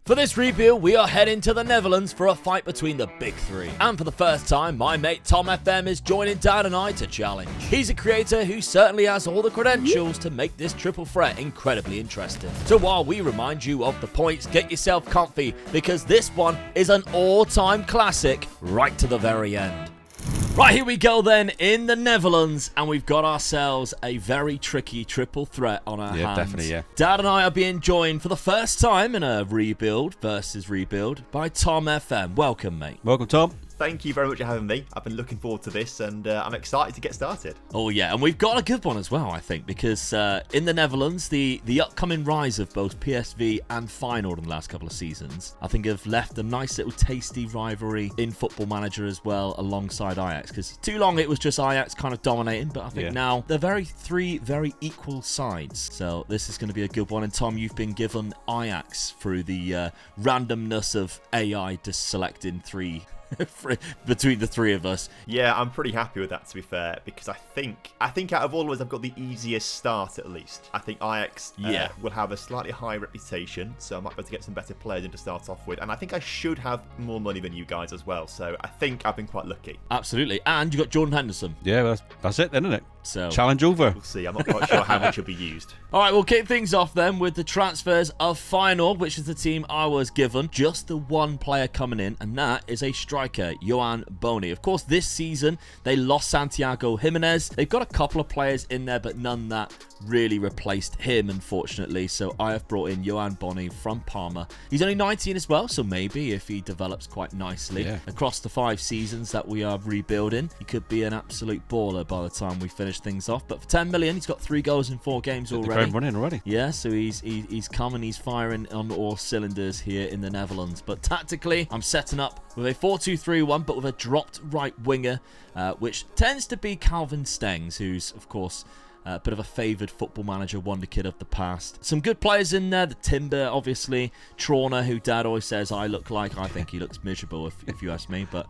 For this rebuild, we are heading to the Netherlands for a fight between the big three. And for the first time, my mate Tom FM is joining Dad and I to challenge. He's a creator who certainly has all the credentials to make this triple threat incredibly interesting. So while we remind you of the points, get yourself comfy because this one is an all-time classic right to the very end. Right, here we go then in the Netherlands, and we've got ourselves a very tricky triple threat on our hands. Yeah, definitely, yeah. Dad and I are being joined for the first time in a rebuild versus rebuild by Tom FM. Welcome, mate. Welcome, Tom. Thank you very much for having me. I've been looking forward to this, and I'm excited to get started. Oh, yeah, and we've got a good one as well, I think, because in the Netherlands, the upcoming rise of both PSV and Feyenoord in the last couple of seasons, I think have left a nice little tasty rivalry in Football Manager as well, alongside Ajax, because too long it was just Ajax kind of dominating, but I think now they're three very equal sides. So this is going to be a good one, and Tom, you've been given Ajax through the randomness of AI just selecting three between the three of us. Yeah, I'm pretty happy with that, to be fair, because I think out of all of us, I've got the easiest start at least. I think Ajax will have a slightly higher reputation, so I might be able to get some better players in to start off with, and I think I should have more money than you guys as well, so I think I've been quite lucky. Absolutely, and you got Jordan Henderson. Yeah, that's it then, isn't it? So challenge over. We'll see. I'm not quite sure how much will be used. All right, we'll kick things off then with the transfers of Feyenoord, which is the team I was given. Just the one player coming in, and that is a striker, Yohan Boni. Of course, this season, they lost Santiago Jimenez. They've got a couple of players in there, but none that really replaced him, unfortunately. So I have brought in Yohan Boni from Parma. He's only 19 as well, so maybe if he develops quite nicely across the 5 seasons that we are rebuilding, he could be an absolute baller by the time we finish things off. But for 10 million, he's got 3 goals in 4 games already. The ground running already. Yeah, so he's coming, he's firing on all cylinders here in the Netherlands. But tactically, I'm setting up with a 4-2-3-1, but with a dropped right winger, which tends to be Calvin Stengs, who's, of course, a bit of a favoured Football Manager wonder kid of the past. Some good players in there. The Timber, obviously. Trauner, who Dad always says I look like. I think he looks miserable, if you ask me. But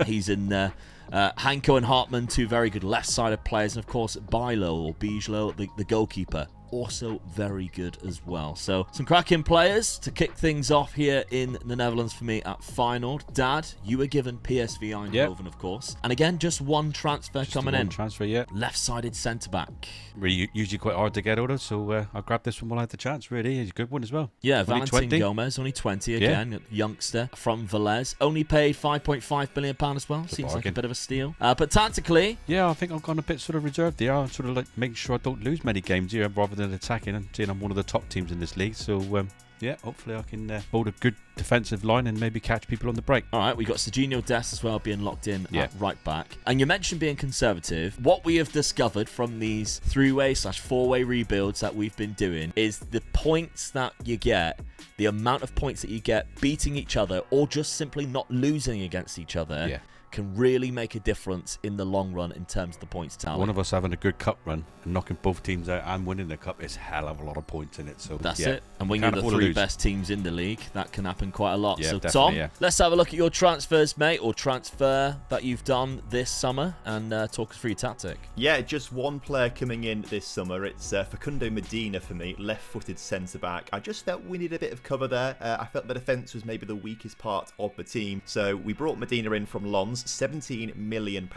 he's in there. Hanko and Hartman, 2 very good left-sided players. And, of course, Bijlo or Bijlo, the goalkeeper. Also very good as well. So some cracking players to kick things off here in the Netherlands for me at Feyenoord. Dad, you were given PSV Eindhoven, of course. And again, just one transfer just coming in. Transfer, yeah. Left-sided centre-back. Really, usually quite hard to get hold of, so I grabbed this one while I had the chance, really. He's a good one as well. Yeah, only Valentin 20. Gomez, only 20 again. Youngster from Velez. Only paid £5.5 million as well. Seems like a bit of a steal. But tactically... Yeah, I think I've gone a bit sort of reserved there. I'm sort of like making sure I don't lose many games here rather than attacking and seeing I'm one of the top teams in this league. So, yeah, hopefully I can hold a good defensive line and maybe catch people on the break. All right, we got Serginho Dest as well being locked in at right back. And you mentioned being conservative. What we have discovered from these 3-way/4-way rebuilds that we've been doing is the points that you get, the amount of points that you get beating each other or just simply not losing against each other can really make a difference in the long run in terms of the points tally. One of us having a good cup run and knocking both teams out and winning the cup is hell of a lot of points in it. So that's it. And when you're the 3 best teams in the league, that can happen quite a lot. Yeah, so Tom, let's have a look at your transfers, mate, or transfer that you've done this summer, and talk us through your tactic. Yeah, just one player coming in this summer. It's Facundo Medina for me, left-footed centre-back. I just felt we needed a bit of cover there. I felt the defence was maybe the weakest part of the team. So we brought Medina in from Lens, £17 million.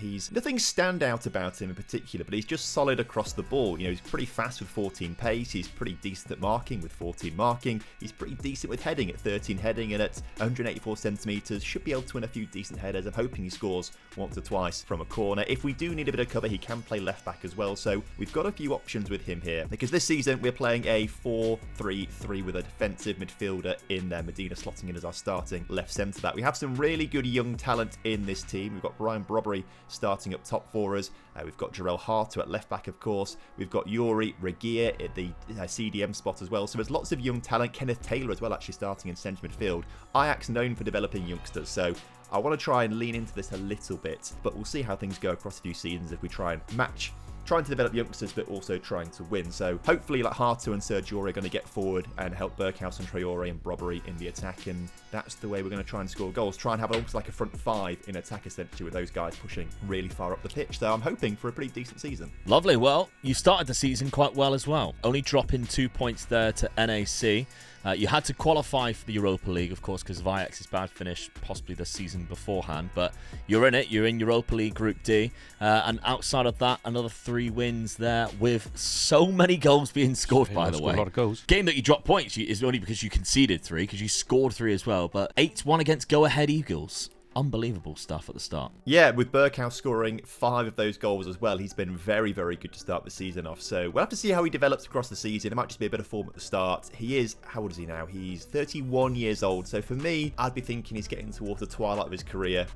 He's nothing standout about him in particular, but he's just solid across the ball. You know, he's pretty fast with 14 pace. He's pretty decent at marking with 14 marking. He's pretty decent with heading at 13 heading, and at 184 centimetres should be able to win a few decent headers. I'm hoping he scores once or twice from a corner. If we do need a bit of cover, he can play left back as well. So we've got a few options with him here, because this season we're playing a 4-3-3 with a defensive midfielder in there. Medina slotting in as our starting left centre back. We have some really good young talent in this team. We've got Brian Brobbery starting up top for us. We've got Jarell Harto at left back, of course. We've got Yuri Regier at the CDM spot as well. So there's lots of young talent. Kenneth Taylor as well, actually starting in centre midfield. Ajax known for developing youngsters, so I want to try and lean into this a little bit, but we'll see how things go across a few seasons if we try and match trying to develop youngsters, but also trying to win. So hopefully, like Harto and Sergio are going to get forward and help Berghuis and Traore and Brobbery in the attack, and that's the way we're going to try and score goals. Try and have almost like a front five in attack, essentially, with those guys pushing really far up the pitch. So I'm hoping for a pretty decent season. Lovely. Well, you started the season quite well as well. Only dropping 2 points there to NAC. You had to qualify for the Europa League, of course, because of Ajax's bad finish, possibly the season beforehand. But you're in it. You're in Europa League Group D. And outside of that, another 3 wins there with so many goals being scored, by the way. A lot of goals. Game that you dropped points is only because you conceded 3, because you scored 3 as well. But 8-1 against Go Ahead Eagles. Unbelievable stuff at the start. Yeah, with Berghaus scoring 5 of those goals as well, he's been very, very good to start the season off. So we'll have to see how he develops across the season. It might just be a bit of form at the start. He is, how old is he now? He's 31 years old. So for me, I'd be thinking he's getting towards the twilight of his career.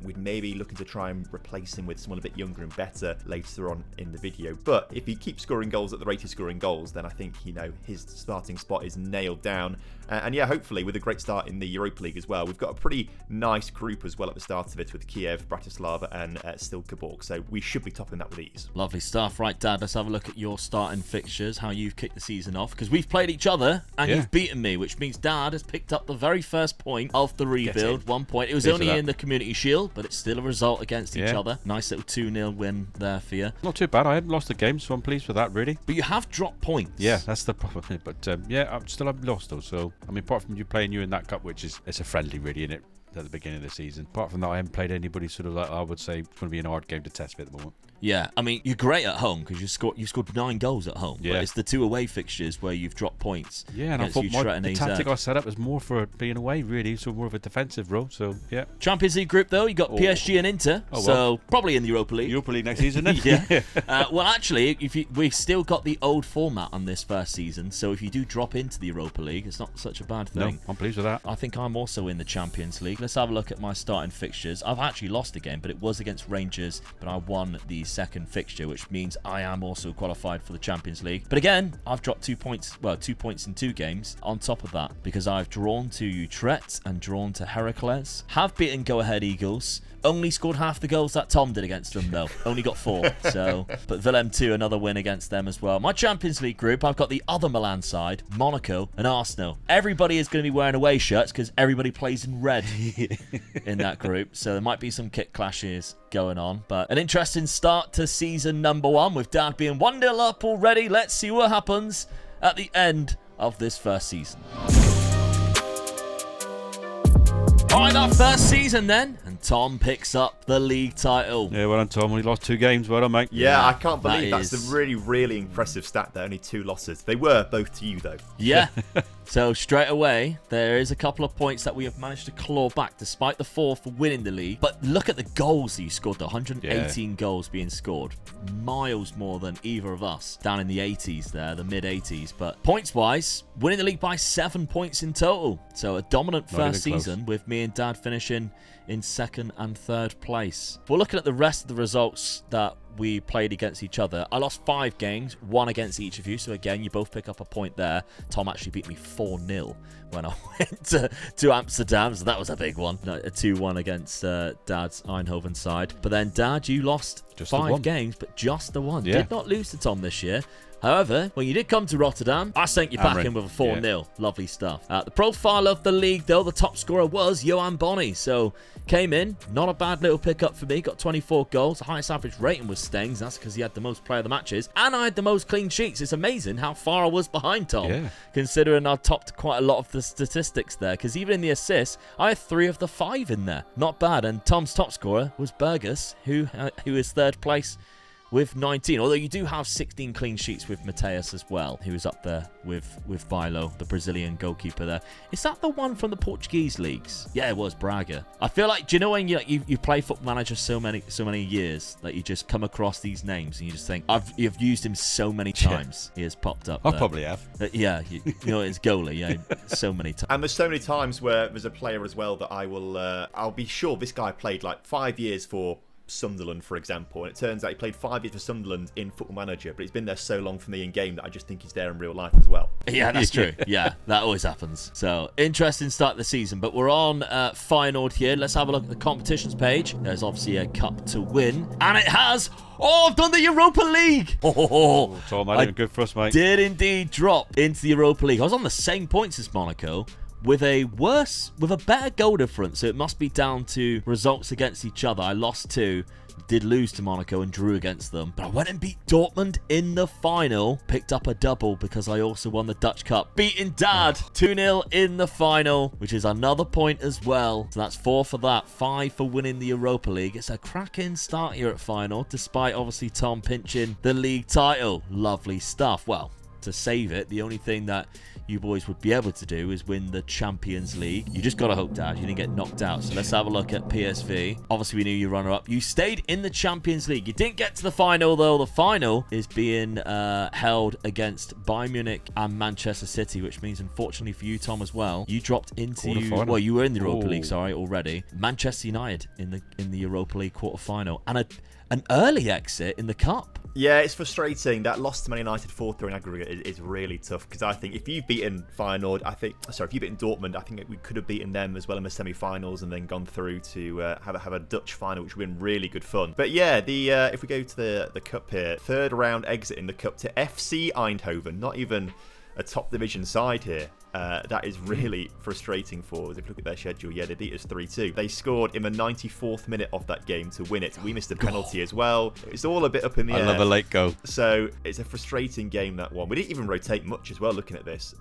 We'd maybe looking to try and replace him with someone a bit younger and better later on in the video. But if he keeps scoring goals at the rate he's scoring goals, then I think, his starting spot is nailed down. And yeah, hopefully with a great start in the Europa League as well. We've got a pretty nice group as well at the start of it with Kiev, Bratislava and Stilkeborg. So we should be topping that with ease. Lovely stuff. Right, Dad, let's have a look at your starting fixtures, how you've kicked the season off. Because we've played each other and you've beaten me, which means Dad has picked up the very first point of the rebuild. 1 point. It was only in the Community Shield, but it's still a result against each other. Nice little 2-0 win there for you. Not too bad. I haven't lost a game, so I'm pleased with that, really. But you have dropped points. Yeah, that's the problem. But I still haven't lost, though. So, I mean, apart from you playing in that cup, which is it's a friendly, really, isn't it? At the beginning of the season. Apart from that, I haven't played anybody sort of like I would say it's going to be an hard game to test me at the moment. Yeah, I mean, you're great at home because you've scored 9 goals at home. Yeah. But it's the 2 away fixtures where you've dropped points. Yeah, and I thought the tactic I set up was more for being away, really, so more of a defensive role. So, yeah. Champions League group, though, you got PSG and Inter, so probably in the Europa League. Europa League next season, then? Yeah. Well, actually, we've still got the old format on this first season, so if you do drop into the Europa League, it's not such a bad thing. No, I'm pleased with that. I think I'm also in the Champions League. Let's have a look at my starting fixtures. I've actually lost a game, but it was against Rangers, but I won the second fixture, which means I am also qualified for the Champions League. But again, I've dropped 2 points, 2 points in 2 games on top of that, because I've drawn to Utrecht and drawn to Heracles, have beaten Go Ahead Eagles, only scored half the goals that Tom did against them, though. Only got 4. So, but Willem 2, another win against them as well. My Champions League group, I've got the other Milan side, Monaco and Arsenal. Everybody is going to be wearing away shirts because everybody plays in red in that group. So there might be some kick clashes going on. But an interesting start to season number 1 with Dad being 1-0 up already. Let's see what happens at the end of this first season. Alright, that first season then, and Tom picks up the league title. Yeah, well done, Tom. Only lost 2 games. Well done, mate. Yeah, I can't believe that's a really, really impressive stat there. Only 2 losses. They were both to you, though. Yeah. So straight away, there is a couple of points that we have managed to claw back, despite the 4 for winning the league. But look at the goals that you scored, the 118 goals being scored. Miles more than either of us. Down in the 80s there, the mid-80s. But points-wise, winning the league by 7 points in total. So a dominant first season with me and Dad finishing in 2nd and 3rd place. If we're looking at the rest of the results that we played against each other, I lost 5 games, 1 against each of you. So again, you both pick up a point there. Tom actually beat me 4-0 when I went to Amsterdam, so that was a big one. A 2-1 against Dad's Eindhoven side. But then, Dad, you lost just 5 games, but just the 1. Yeah. Did not lose to Tom this year. However, when you did come to Rotterdam, I sent you back in with a 4-0. Yeah. Lovely stuff. The profile of the league, though, the top scorer was Johan Bonny. So, came in, not a bad little pickup for me. Got 24 goals. The highest average rating was Stengs. That's because he had the most player of the matches. And I had the most clean sheets. It's amazing how far I was behind Tom, considering I topped quite a lot of the statistics there. Because even in the assists, I had 3 of the 5 in there. Not bad. And Tom's top scorer was Burgess, who is 3rd place with 19, although you do have 16 clean sheets with Mateus as well, who is up there with Vilo, the Brazilian goalkeeper there. Is that the one from the Portuguese leagues? Yeah, it was Braga. I feel like, do you know when you play Football Manager so many years that you just come across these names and you just think, you've used him so many times. He has popped up. I probably have. Yeah, you know it's goalie. Yeah, so many times. And there's so many times where there's a player as well that I'll be sure this guy played like 5 years for Sunderland, for example, and it turns out he played 5 years for Sunderland in Football Manager, but he's been there so long for me in game that I just think he's there in real life as well. Yeah, that's true. Yeah, that always happens. So, interesting start to the season, but we're on Feyenoord here. Let's have a look at the competitions page. There's obviously a cup to win, and it has... Oh, I've done the Europa League! Oh, Tom, I did good for us, mate. Did indeed drop into the Europa League. I was on the same points as Monaco, with a better goal difference. So it must be down to results against each other. I lost 2. Did lose to Monaco and drew against them, but I went and beat Dortmund in the final, picked up a double because I also won the Dutch Cup, beating Dad 2-0 in the final, which is another point as well. So that's 4 for that, 5 for winning the Europa League. It's a cracking start here at final, despite obviously Tom pinching the league title. Lovely stuff. Well, to save it, the only thing that you boys would be able to do is win the Champions League. You just got to hope, Dad, you didn't get knocked out. So let's have a look at PSV. Obviously, we knew you runner-up. You stayed in the Champions League. You didn't get to the final, though. The final is being held against Bayern Munich and Manchester City, which means, unfortunately for you, Tom, as well, you dropped into... Well, you were in the Europa League, sorry, already. Manchester United in the Europa League quarter-final. And an early exit in the Cup. Yeah, it's frustrating. That loss to Man United 4-3 in aggregate is really tough, because I think if you've beaten Feyenoord, if you've beaten Dortmund, I think we could have beaten them as well in the semi-finals and then gone through to have a Dutch final, which would have been really good fun. But yeah, if we go to the Cup here, 3rd round exit in the Cup to FC Eindhoven, not even a top division side here. That is really frustrating for us. If you look at their schedule, yeah, they beat us 3-2. They scored in the 94th minute of that game to win it. We missed a penalty as well. It's all a bit up in the air. I love a late goal. So it's a frustrating game, that one. We didn't even rotate much as well, looking at this.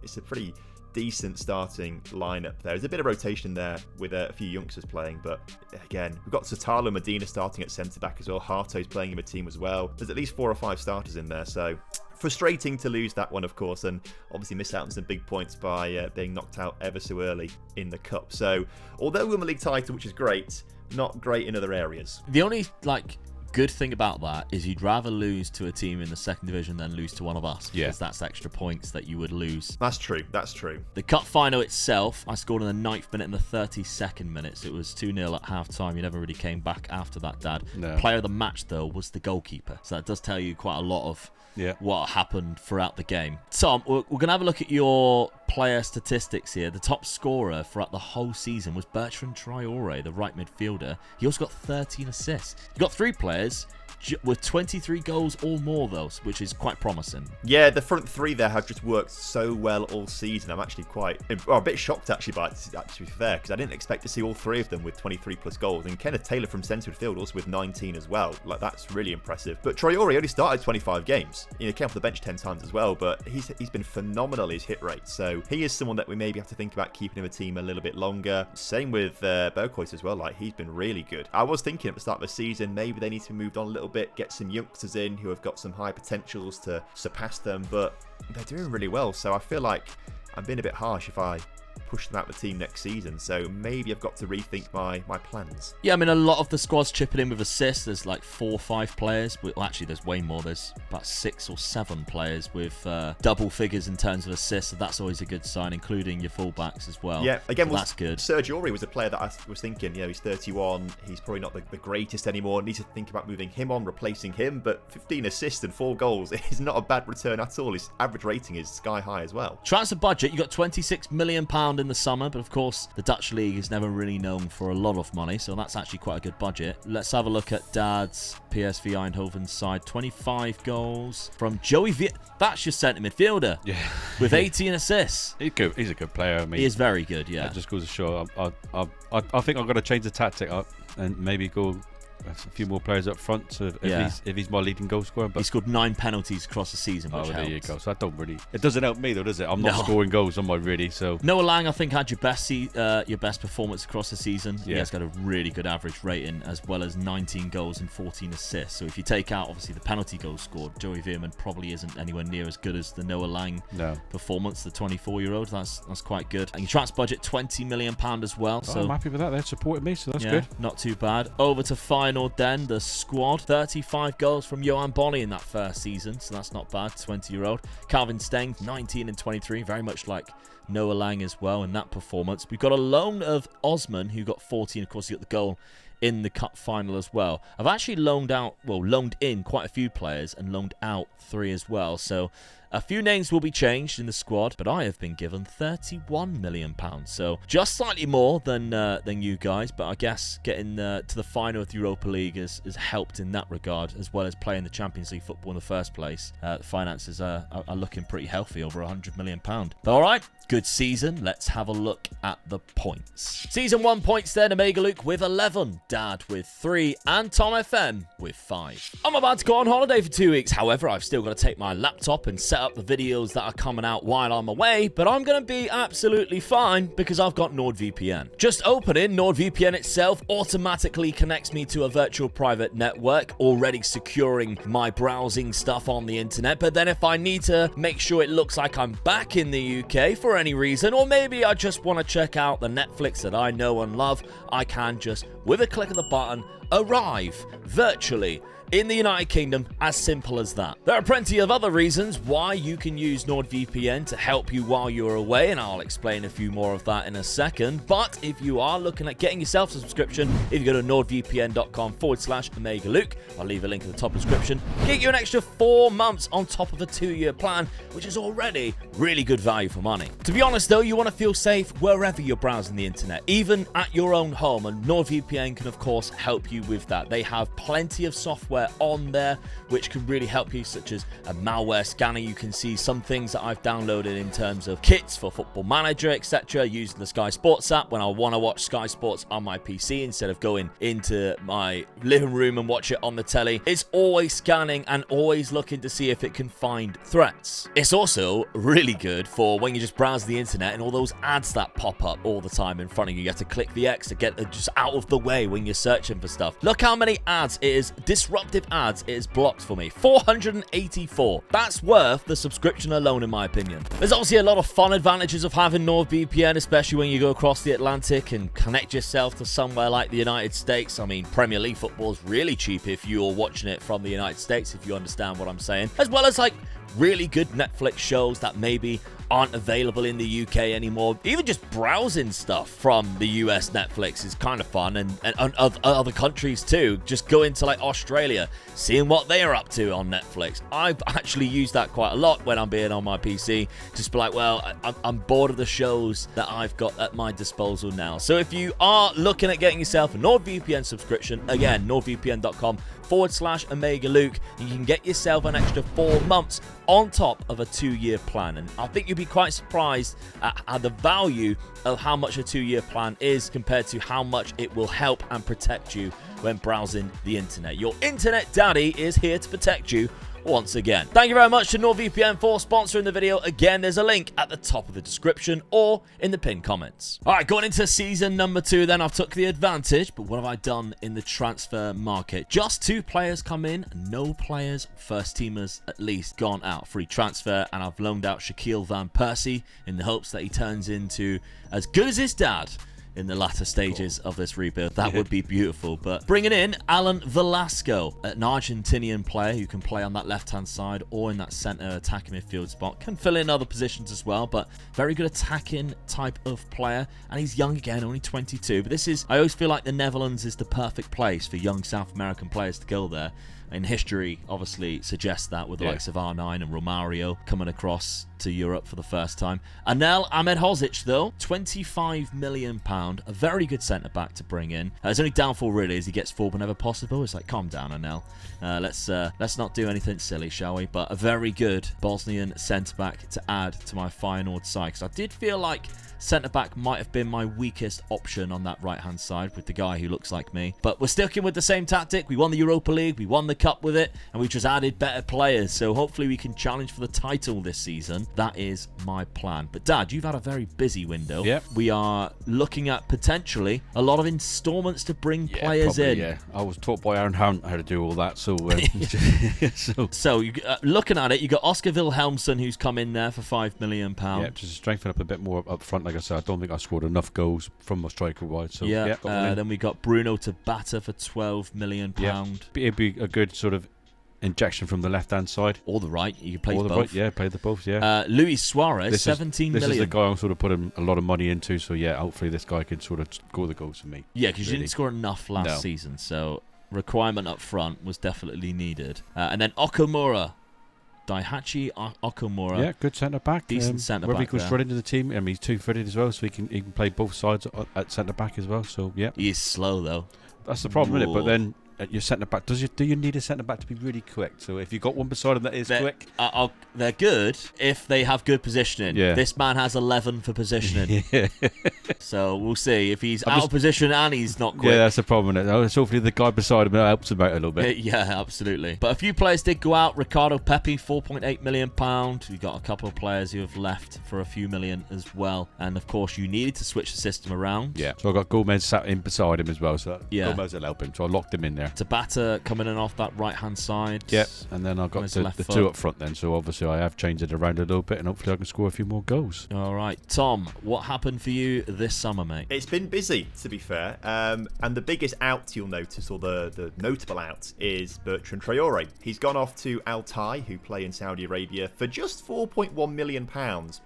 It's a pretty decent starting lineup there. There's a bit of rotation there with a few youngsters playing, but again, we've got Satalo Medina starting at centre-back as well. Harto's playing in the team as well. There's at least 4 or 5 starters in there, so... frustrating to lose that one, of course, and obviously miss out on some big points by being knocked out ever so early in the Cup. So, although we won the league title, which is great, not great in other areas. The only, good thing about that is you'd rather lose to a team in the 2nd division than lose to one of us. Yeah. Because that's extra points that you would lose. That's true. That's true. The Cup final itself, I scored in the 9th minute and the 32nd minute. So it was 2-0 at half-time. You never really came back after that, Dad. No. Player of the match, though, was the goalkeeper. So that does tell you quite a lot of what happened throughout the game. Tom, we're going to have a look at your player statistics here. The top scorer throughout the whole season was Bertrand Traoré, the right midfielder. He also got 13 assists. You got 3 players with 23 goals or more, though, which is quite promising. Yeah, the front 3 there have just worked so well all season. I'm actually a bit shocked, actually, by it, to be fair, because I didn't expect to see all 3 of them with 23 plus goals. And Kenneth Taylor from centre midfield also with 19 as well. That's really impressive. But Traoré only started 25 games. He came off the bench 10 times as well, but he's been phenomenal, his hit rate. So he is someone that we maybe have to think about keeping in the team a little bit longer. Same with Berghuis as well. He's been really good. I was thinking at the start of the season, maybe they need to be moved on a little bit, get some youngsters in who have got some high potentials to surpass them, but they're doing really well. So I feel like I'm being a bit harsh if I push them out of the team next season, so maybe I've got to rethink my plans. Yeah, I mean, a lot of the squad's chipping in with assists. There's 4 or 5 players. Well, actually, there's way more. There's about 6 or 7 players with double figures in terms of assists, so that's always a good sign, including your fullbacks as well. Yeah, again, so that's good. Serge Aurier was a player that I was thinking, he's 31, he's probably not the greatest anymore, need to think about moving him on, replacing him, but 15 assists and 4 goals is not a bad return at all. His average rating is sky high as well. Transfer budget, you got £26 million in the summer, but of course the Dutch league is never really known for a lot of money, so that's actually quite a good budget. Let's have a look at Dad's PSV Eindhoven side. 25 goals from Joey that's your centre midfielder. Yeah. With 18 assists. He's good. He's a good player. I mean, he is very good, yeah. It just goes to show I think I've got to change the tactic up and maybe go a few more players up front, so if he's my leading goal scorer. But he scored 9 penalties across the season, which helps. There you go. So that don't really... It doesn't help me, though, does it? I'm not scoring goals, am I, really? So Noah Lang, I think, had your best performance across the season. Yeah. He has got a really good average rating, as well as 19 goals and 14 assists. So if you take out, obviously, the penalty goals scored, Joey Veerman probably isn't anywhere near as good as the Noah Lang performance, the 24-year-old. That's quite good. And your transfer budget, £20 million as well. So I'm happy with that. They're supporting me, so that's good. Not too bad. Over to Feyenoord then, the squad. 35 goals from Johan Bonny in that first season, so that's not bad. 20-year-old. Calvin Steng, 19 and 23, very much like Noah Lang as well in that performance. We've got a loan of Osman, who got 14. Of course, he got the goal in the cup final as well. I've actually loaned in quite a few players and loaned out 3 as well. So a few names will be changed in the squad, but I have been given £31 million. So just slightly more than you guys, but I guess getting to the final of the Europa League has helped in that regard, as well as playing the Champions League football in the first place. The finances are looking pretty healthy, over £100 million. All right, Good season. Let's have a look at the points. Season 1 points then, Omega Luke with 11, Dad with 3, and Tom FM with 5. I'm about to go on holiday for 2 weeks. However, I've still got to take my laptop and set up the videos that are coming out while I'm away, but I'm going to be absolutely fine because I've got NordVPN. Just opening NordVPN itself automatically connects me to a virtual private network, already securing my browsing stuff on the internet. But then if I need to make sure it looks like I'm back in the UK for any reason, or maybe I just want to check out the Netflix that I know and love, I can just, with a click of the button, arrive virtually in the United Kingdom, as simple as that. There are plenty of other reasons why you can use NordVPN to help you while you're away, and I'll explain a few more of that in a second. But if you are looking at getting yourself a subscription, if you go to nordvpn.com/Omega Luke, I'll leave a link in the top description, get you an extra 4 months on top of a 2-year plan, which is already really good value for money. To be honest though, you want to feel safe wherever you're browsing the internet, even at your own home, and NordVPN can of course help you with that. They have plenty of software on there which can really help you, such as a malware scanner. You can see some things that I've downloaded in terms of kits for Football Manager, etc., using the Sky Sports app when I want to watch Sky Sports on my PC instead of going into my living room and watch it on the telly. It's always scanning and always looking to see if it can find threats. It's also really good for when you just browse the internet and all those ads that pop up all the time in front of you. You have to click the X to get just out of the way when you're searching for stuff. Look how many ads it is, disruptive ads it is blocked for me. 484. That's worth the subscription alone, in my opinion. There's obviously a lot of fun advantages of having NordVPN, especially when you go across the Atlantic and connect yourself to somewhere like the United States. I mean, Premier League football is really cheap if you're watching it from the United States, if you understand what I'm saying. As well as like really good Netflix shows that maybe aren't available in the UK anymore. Even just browsing stuff from the US Netflix is kind of fun, and other countries too. Just go into like Australia, seeing what they are up to on Netflix. I've actually used that quite a lot when I'm being on my PC. Just be like, well, I'm bored of the shows that I've got at my disposal now. So if you are looking at getting yourself a NordVPN subscription, again, nordvpn.com/Omega Luke, you can get yourself an extra 4 months on top of a 2-year plan. And I think you'd be quite surprised at the value of how much a 2-year plan is compared to how much it will help and protect you when browsing the internet. Your internet daddy is here to protect you once again. Thank you very much to NordVPN for sponsoring the video. Again, there's a link at the top of the description or in the pinned comments. All right, going into season number 2 then, I've took the advantage, but what have I done in the transfer market? Just 2 players come in, no players, first teamers at least, gone out. Free transfer, and I've loaned out Shaquille Van Persie in the hopes that he turns into as good as his dad in the latter stages of this rebuild. That would be beautiful. But bringing in Alan Velasco, an Argentinian player who can play on that left-hand side or in that centre attacking midfield spot. Can fill in other positions as well, but very good attacking type of player. And he's young again, only 22. But this is, I always feel like the Netherlands is the perfect place for young South American players to go there. And history obviously suggests that, with the likes of R9 and Romario coming across to Europe for the first time. Anel Ahmedhodzic, though, £25 million, a very good centre-back to bring in. His only downfall really is he gets forward whenever possible. It's like, calm down, Anel. Let's not do anything silly, shall we? But a very good Bosnian centre-back to add to my Feyenoord side, because I did feel like centre-back might have been my weakest option on that right-hand side with the guy who looks like me. But we're sticking with the same tactic. We won the Europa League, we won the Cup with it, and we've just added better players. So hopefully we can challenge for the title this season. That is my plan. But Dad, you've had a very busy window. Yep. We are looking at potentially a lot of installments to bring players in. Yeah, I was taught by Aaron Hunt how to do all that. So, so you, looking at it, you got Oscar Wilhelmsson, who's come in there for £5 million. Yeah, just to strengthen up a bit more up front. Like I said, I don't think I scored enough goals from my striker wide. So then we got Bruno Tabata for £12 million. It'd be a good sort of injection from the left-hand side. Or the right. You can play both. Right, yeah, play the both, yeah. Luis Suarez, 17 million. This is the guy I'm sort of putting a lot of money into, so yeah, hopefully this guy can sort of score the goals for me. Yeah, because you didn't score enough last season, so requirement up front was definitely needed. And then Okamura. Daihachi Okamura. Yeah, good centre-back. Decent centre-back. Whether he goes straight into the team, I mean, he's two-footed as well, so he can play both sides at centre-back as well, so yeah. He is slow, though. That's the problem, isn't it? But then at your centre back, do you need a centre back to be really quick? So if you've got one beside him that is quick, they're good if they have good positioning. Yeah. This man has 11 for positioning. Yeah. So we'll see if he's out of position and he's not quick. Yeah, that's the problem. It's hopefully the guy beside him helps him out a little bit. Yeah, absolutely. But a few players did go out. Ricardo Pepi, £4.8 million. We've got a couple of players who have left for a few million as well. And of course, you needed to switch the system around. Yeah. So I got Gomez sat in beside him as well. So yeah. Gomez will help him. So I locked him in there. Tabata coming in off that right-hand side. Yep. And then I got the two up front then. So obviously I have changed it around a little bit, and hopefully I can score a few more goals. All right. Tom, what happened for you this summer, mate? It's been busy, to be fair. And the biggest out you'll notice, or the notable out, is Bertrand Traore. He's gone off to Al-Tai, who play in Saudi Arabia, for just £4.1 million.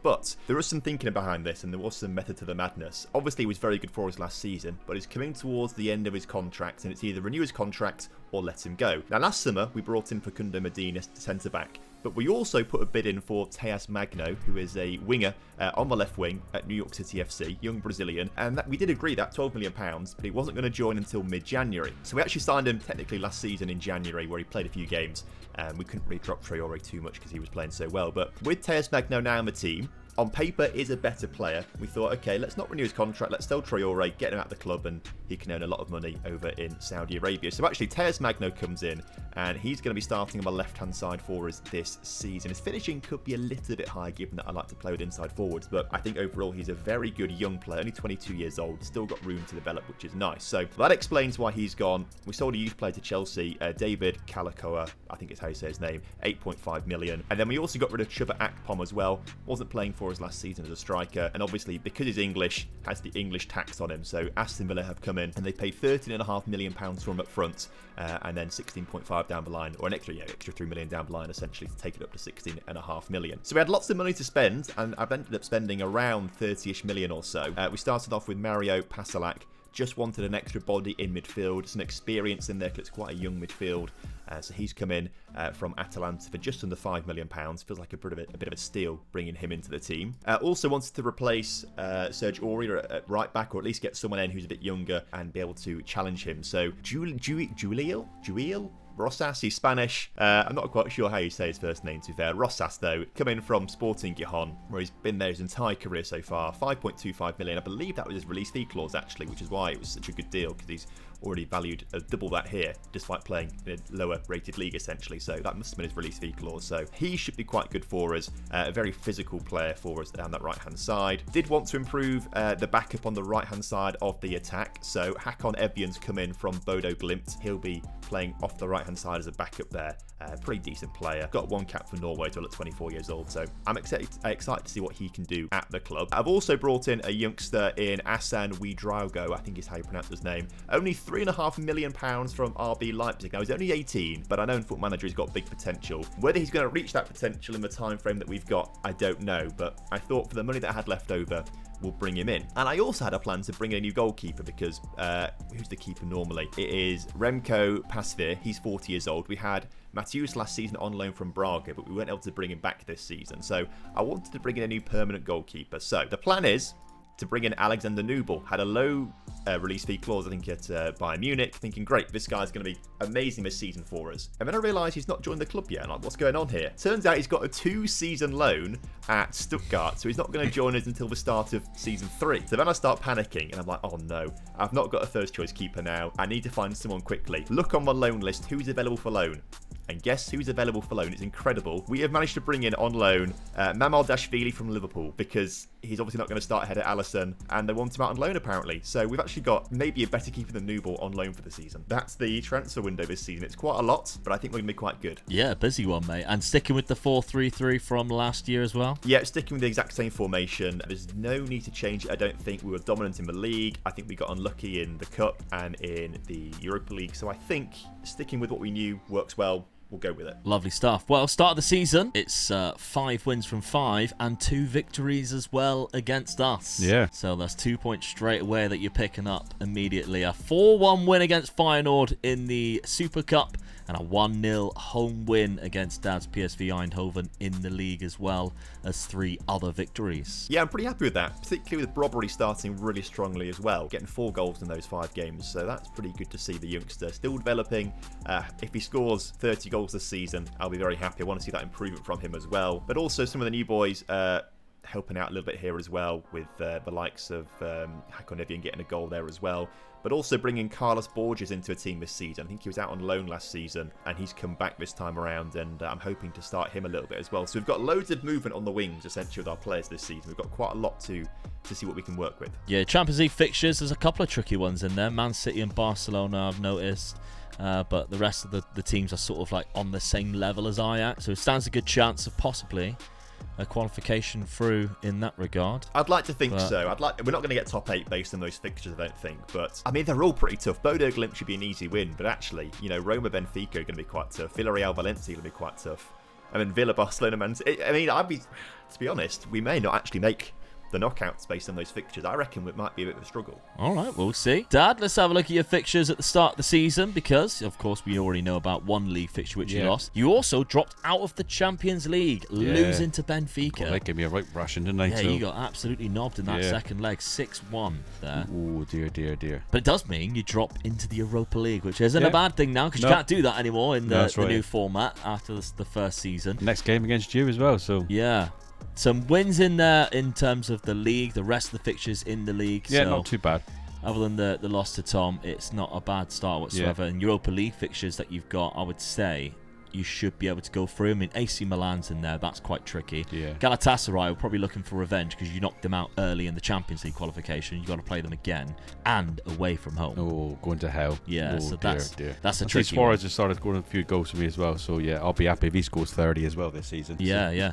But there was some thinking behind this, and there was some method to the madness. Obviously, he was very good for us last season, but he's coming towards the end of his contract, and it's either renew his contract or let him go. Now, last summer, we brought in Facundo Medina, centre-back, but we also put a bid in for Tejas Magno, who is a winger on the left wing at New York City FC, young Brazilian, and we did agree that £12 million, but he wasn't going to join until mid-January. So we actually signed him technically last season in January, where he played a few games, and we couldn't really drop Traore too much because he was playing so well. But with Tejas Magno now in the team, on paper is a better player. We thought, okay, let's not renew his contract, let's sell Traore, get him out of the club, and he can earn a lot of money over in Saudi Arabia. So actually, Tejas Magno comes in, and he's going to be starting on the left-hand side for us this season. His finishing could be a little bit high, given that I like to play with inside forwards, but I think overall he's a very good young player, only 22 years old, still got room to develop, which is nice. So that explains why he's gone. We sold a youth player to Chelsea, David Calacoa, I think is how you say his name, 8.5 million. And then we also got rid of Chuba Akpom as well. Wasn't playing for us last season as a striker, and obviously because he's English, has the English tax on him. So Aston Villa have come in and they paid £13.5 million for him up front, and then 16.5 down the line, or an extra £3 million down the line essentially to take it up to 16.5 million. So we had lots of money to spend, and I've ended up spending around 30-ish million or so. We started off with Mario Pasalac. Just wanted an extra body in midfield, some experience in there because it's quite a young midfield. So he's come in from Atalanta for just under £5 million. Feels like a bit of a steal bringing him into the team. Also wanted to replace Serge Aurier at right back, or at least get someone in who's a bit younger and be able to challenge him. So Juliel Rosas, he's Spanish. I'm not quite sure how you say his first name, to be fair. Rosas, though, coming from Sporting Gijon, where he's been there his entire career so far. 5.25 million. I believe that was his release fee clause, actually, which is why it was such a good deal, because he's already valued double that here, despite playing in a lower rated league, essentially. So that must have been his release fee clause. So he should be quite good for us. A very physical player for us down that right-hand side. Did want to improve the backup on the right-hand side of the attack. So Hakon Evjen's come in from Bodo Glimt. He'll be playing off the right-hand side as a backup there. Pretty decent player. Got one cap for Norway till at 24 years old. So I'm excited to see what he can do at the club. I've also brought in a youngster in Asan Ouedraogo, I think is how you pronounce his name. Only £3.5 million from RB Leipzig. Now, he's only 18, but I know in Foot Manager he's got big potential. Whether he's going to reach that potential in the time frame that we've got, I don't know. But I thought for the money that I had left over, we'll bring him in. And I also had a plan to bring in a new goalkeeper because who's the keeper normally? It is Remco Pasveer. He's 40 years old. We had Matthews last season on loan from Braga, but we weren't able to bring him back this season. So I wanted to bring in a new permanent goalkeeper. So the plan is to bring in Alexander Nubel. Had a low release fee clause, I think, at Bayern Munich, thinking, great, this guy's going to be amazing this season for us. And then I realised he's not joined the club yet. I'm like, what's going on here? Turns out he's got a 2-season loan at Stuttgart, so he's not going to join us until the start of season 3. So then I start panicking, and I'm like, oh no, I've not got a first choice keeper now. I need to find someone quickly. Look on my loan list, who's available for loan? And guess who's available for loan? It's incredible. We have managed to bring in on loan Mamardashvili from Liverpool, because he's obviously not going to start ahead of Alisson, and they want him out on loan apparently. So we've actually got maybe a better keeper than Nubel on loan for the season. That's the transfer window this season. It's quite a lot, but I think we're going to be quite good. Yeah, busy one, mate. And sticking with the 4-3-3 from last year as well? Yeah, sticking with the exact same formation. There's no need to change it, I don't think. We were dominant in the league. I think we got unlucky in the Cup and in the Europa League. So I think sticking with what we knew works well. We'll go with it. Lovely stuff. Well, start of the season, it's 5 wins from 5 and 2 victories as well against us. Yeah. So that's 2 points straight away that you're picking up immediately. A 4-1 win against Feyenoord in the Super Cup, and a 1-0 home win against Dad's PSV Eindhoven in the league, as well as 3 other victories. Yeah, I'm pretty happy with that, particularly with Brobbery starting really strongly as well, getting 4 goals in those 5 games, so that's pretty good to see the youngster still developing. If he scores 30 goals this season, I'll be very happy. I want to see that improvement from him as well, but also some of the new boys helping out a little bit here as well, with the likes of Hakon Evian getting a goal there as well, but also bringing Carlos Borges into a team this season. I think he was out on loan last season and he's come back this time around, and I'm hoping to start him a little bit as well. So we've got loads of movement on the wings essentially with our players this season. We've got quite a lot to see what we can work with. Yeah, Champions League fixtures, there's a couple of tricky ones in there. Man City and Barcelona, I've noticed. But the rest of the teams are sort of like on the same level as Ajax, so it stands a good chance of possibly a qualification through in that regard. I'd like to think so. We're not going to get top 8 based on those fixtures, I don't think. But I mean, they're all pretty tough. Bodo Glimt should be an easy win, but actually, you know, Roma Benfica are going to be quite tough. Villarreal Valencia are going to be quite tough. I mean, Villa Barcelona, Man. I mean, to be honest, we may not actually make the knockouts based on those fixtures. I reckon it might be a bit of a struggle. All right, we'll see. Dad, let's have a look at your fixtures at the start of the season, because, of course, we already know about one league fixture which you lost. You also dropped out of the Champions League, losing to Benfica. Well, they gave me a right ration, didn't they? Yeah, so. you got absolutely knobbed in that second leg, 6-1 there. Oh, dear, dear, dear. But it does mean you drop into the Europa League, which isn't a bad thing now, because you can't do that anymore in the new format after the first season. Next game against you as well, so... Yeah. Some wins in there in terms of the league, the rest of the fixtures in the league. Yeah, so not too bad. Other than the loss to Tom, it's not a bad start whatsoever. And Europa League fixtures that you've got, I would say you should be able to go through. I mean, AC Milan's in there. That's quite tricky. Yeah. Galatasaray are probably looking for revenge because you knocked them out early in the Champions League qualification. You've got to play them again and away from home. Oh, going to hell. Yeah, oh, so dear. that's a tricky Suarez one. has started scoring a few goals for me as well, so yeah, I'll be happy if he scores 30 as well this season. Yeah.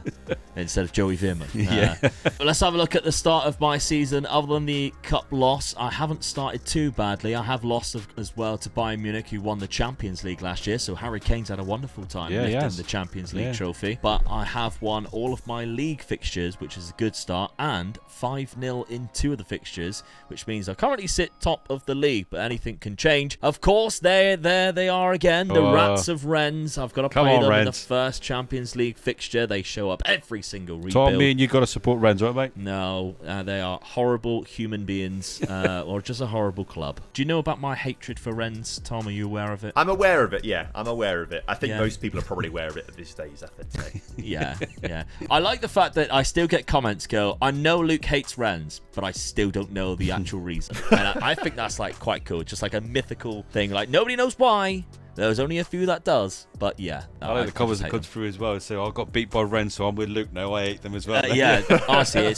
Instead of Joey Veerman. Yeah. But let's have a look at the start of my season. Other than the cup loss, I haven't started too badly. I have lost as well to Bayern Munich, who won the Champions League last year, so Harry Kane's had a wonderful time lifting the Champions League trophy. But I have won all of my league fixtures, which is a good start, and 5-0 in 2 of the fixtures, which means I currently sit top of the league, but anything can change. Of course, there they are again, the Rats of Rennes. I've got to play them in the first Champions League fixture. They show up every single rebuild. Tom, me and you got to support Rennes, right, mate? No, they are horrible human beings, or just a horrible club. Do you know about my hatred for Rennes, Tom? Are you aware of it? I'm aware of it, yeah. I'm aware of it. I think most people are probably aware of it at this stage, I think. Yeah. I like the fact that I still get comments go, I know Luke hates Rennes, but I still don't know the actual reason. And I think that's like quite cool, just like a mythical thing. Like, nobody knows why. There's only a few that does, but yeah. I like the covers that comes through as well. So I got beat by Rennes, so I'm with Luke now. I hate them as well. Yeah, honestly,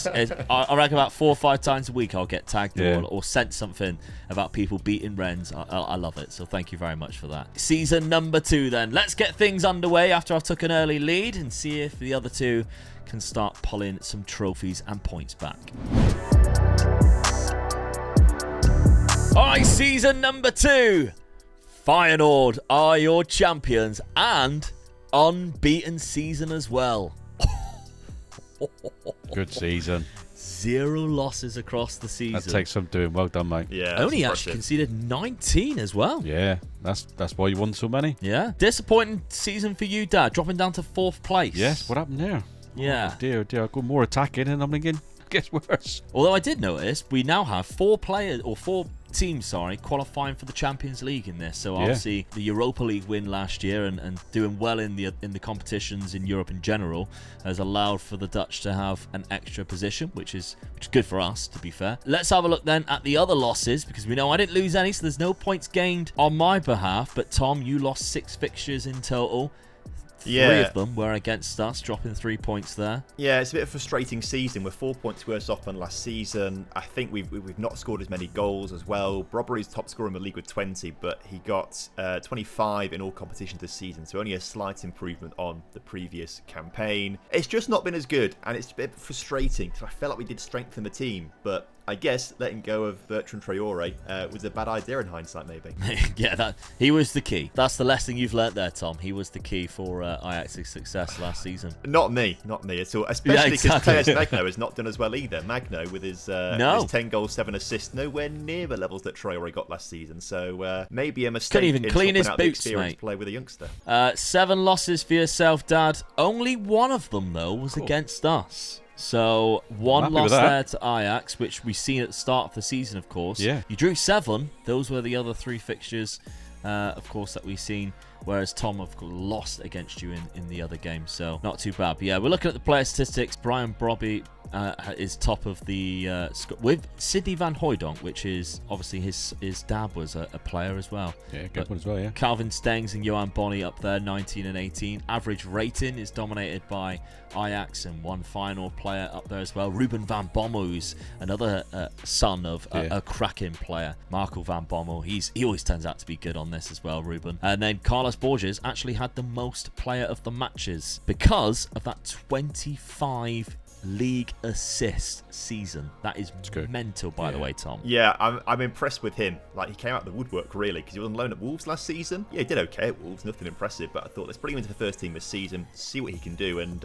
I reckon about 4 or 5 times a week I'll get tagged or sent something about people beating Rennes. I love it, so thank you very much for that. Season number 2 then. Let's get things underway after I took an early lead and see if the other 2 can start pulling some trophies and points back. Alright, season number 2. Feyenoord are your champions and unbeaten season as well. Good season. 0 losses across the season. That takes some doing. Well done, mate. Yeah. Only actually conceded 19 as well. Yeah, that's why you won so many. Yeah. Disappointing season for you, Dad. Dropping down to 4th place. Yes, what happened there? Yeah. Oh, dear. I go more attacking and I'm thinking, gets worse. Although I did notice we now have 4 teams qualifying for the Champions League in this. So obviously the Europa League win last year and doing well in the competitions in Europe in general has allowed for the Dutch to have an extra position, which is good for us, to be fair. Let's have a look then at the other losses, because we know I didn't lose any, so there's no points gained on my behalf. But Tom, you lost 6 fixtures in total. 3 of them were against us, dropping 3 points there. Yeah, it's a bit of a frustrating season. We're 4 points worse off than last season. I think we've not scored as many goals as well. Brobbery's top scorer in the league with 20, but he got 25 in all competitions this season, so only a slight improvement on the previous campaign. It's just not been as good, and it's a bit frustrating because I felt like we did strengthen the team, but I guess letting go of Bertrand Traore was a bad idea in hindsight, maybe. Yeah, he was the key. That's the lesson you've learnt there, Tom. He was the key for Ajax's success last season. Not me at all. Especially because exactly. Magno has not done as well either. Magno with his 10 goals, 7 assists, nowhere near the levels that Traore got last season. So maybe a mistake Couldn't even in clean swapping his out the boots, experienced mate. play with a youngster. 7 losses for yourself, Dad. Only one of them, though, was against us. So, one loss there to Ajax, which we've seen at the start of the season, of course. Yeah. You drew 7. Those were the other 3 fixtures, of course, that we've seen. Whereas Tom, of course, lost against you in the other game. So, not too bad. But yeah, we're looking at the player statistics. Brian Brobby is top of the with Sidney van Hooijdonk, which is obviously his dad was a player as well. Yeah, good one as well, yeah. Calvin Stengs and Johan Bonny up there, 19 and 18. Average rating is dominated by Ajax and one final player up there as well. Ruben van Bommel, who's another son of a cracking player. Marco van Bommel, he always turns out to be good on this as well, Ruben. And then Carlos Borges actually had the most player of the matches because of that 25 league assist season. That is mental, by the way, Tom. Yeah, I'm impressed with him. Like, he came out of the woodwork, really, because he was on loan at Wolves last season. Yeah, he did okay at Wolves, nothing impressive, but I thought, let's bring him into the first team this season, see what he can do, and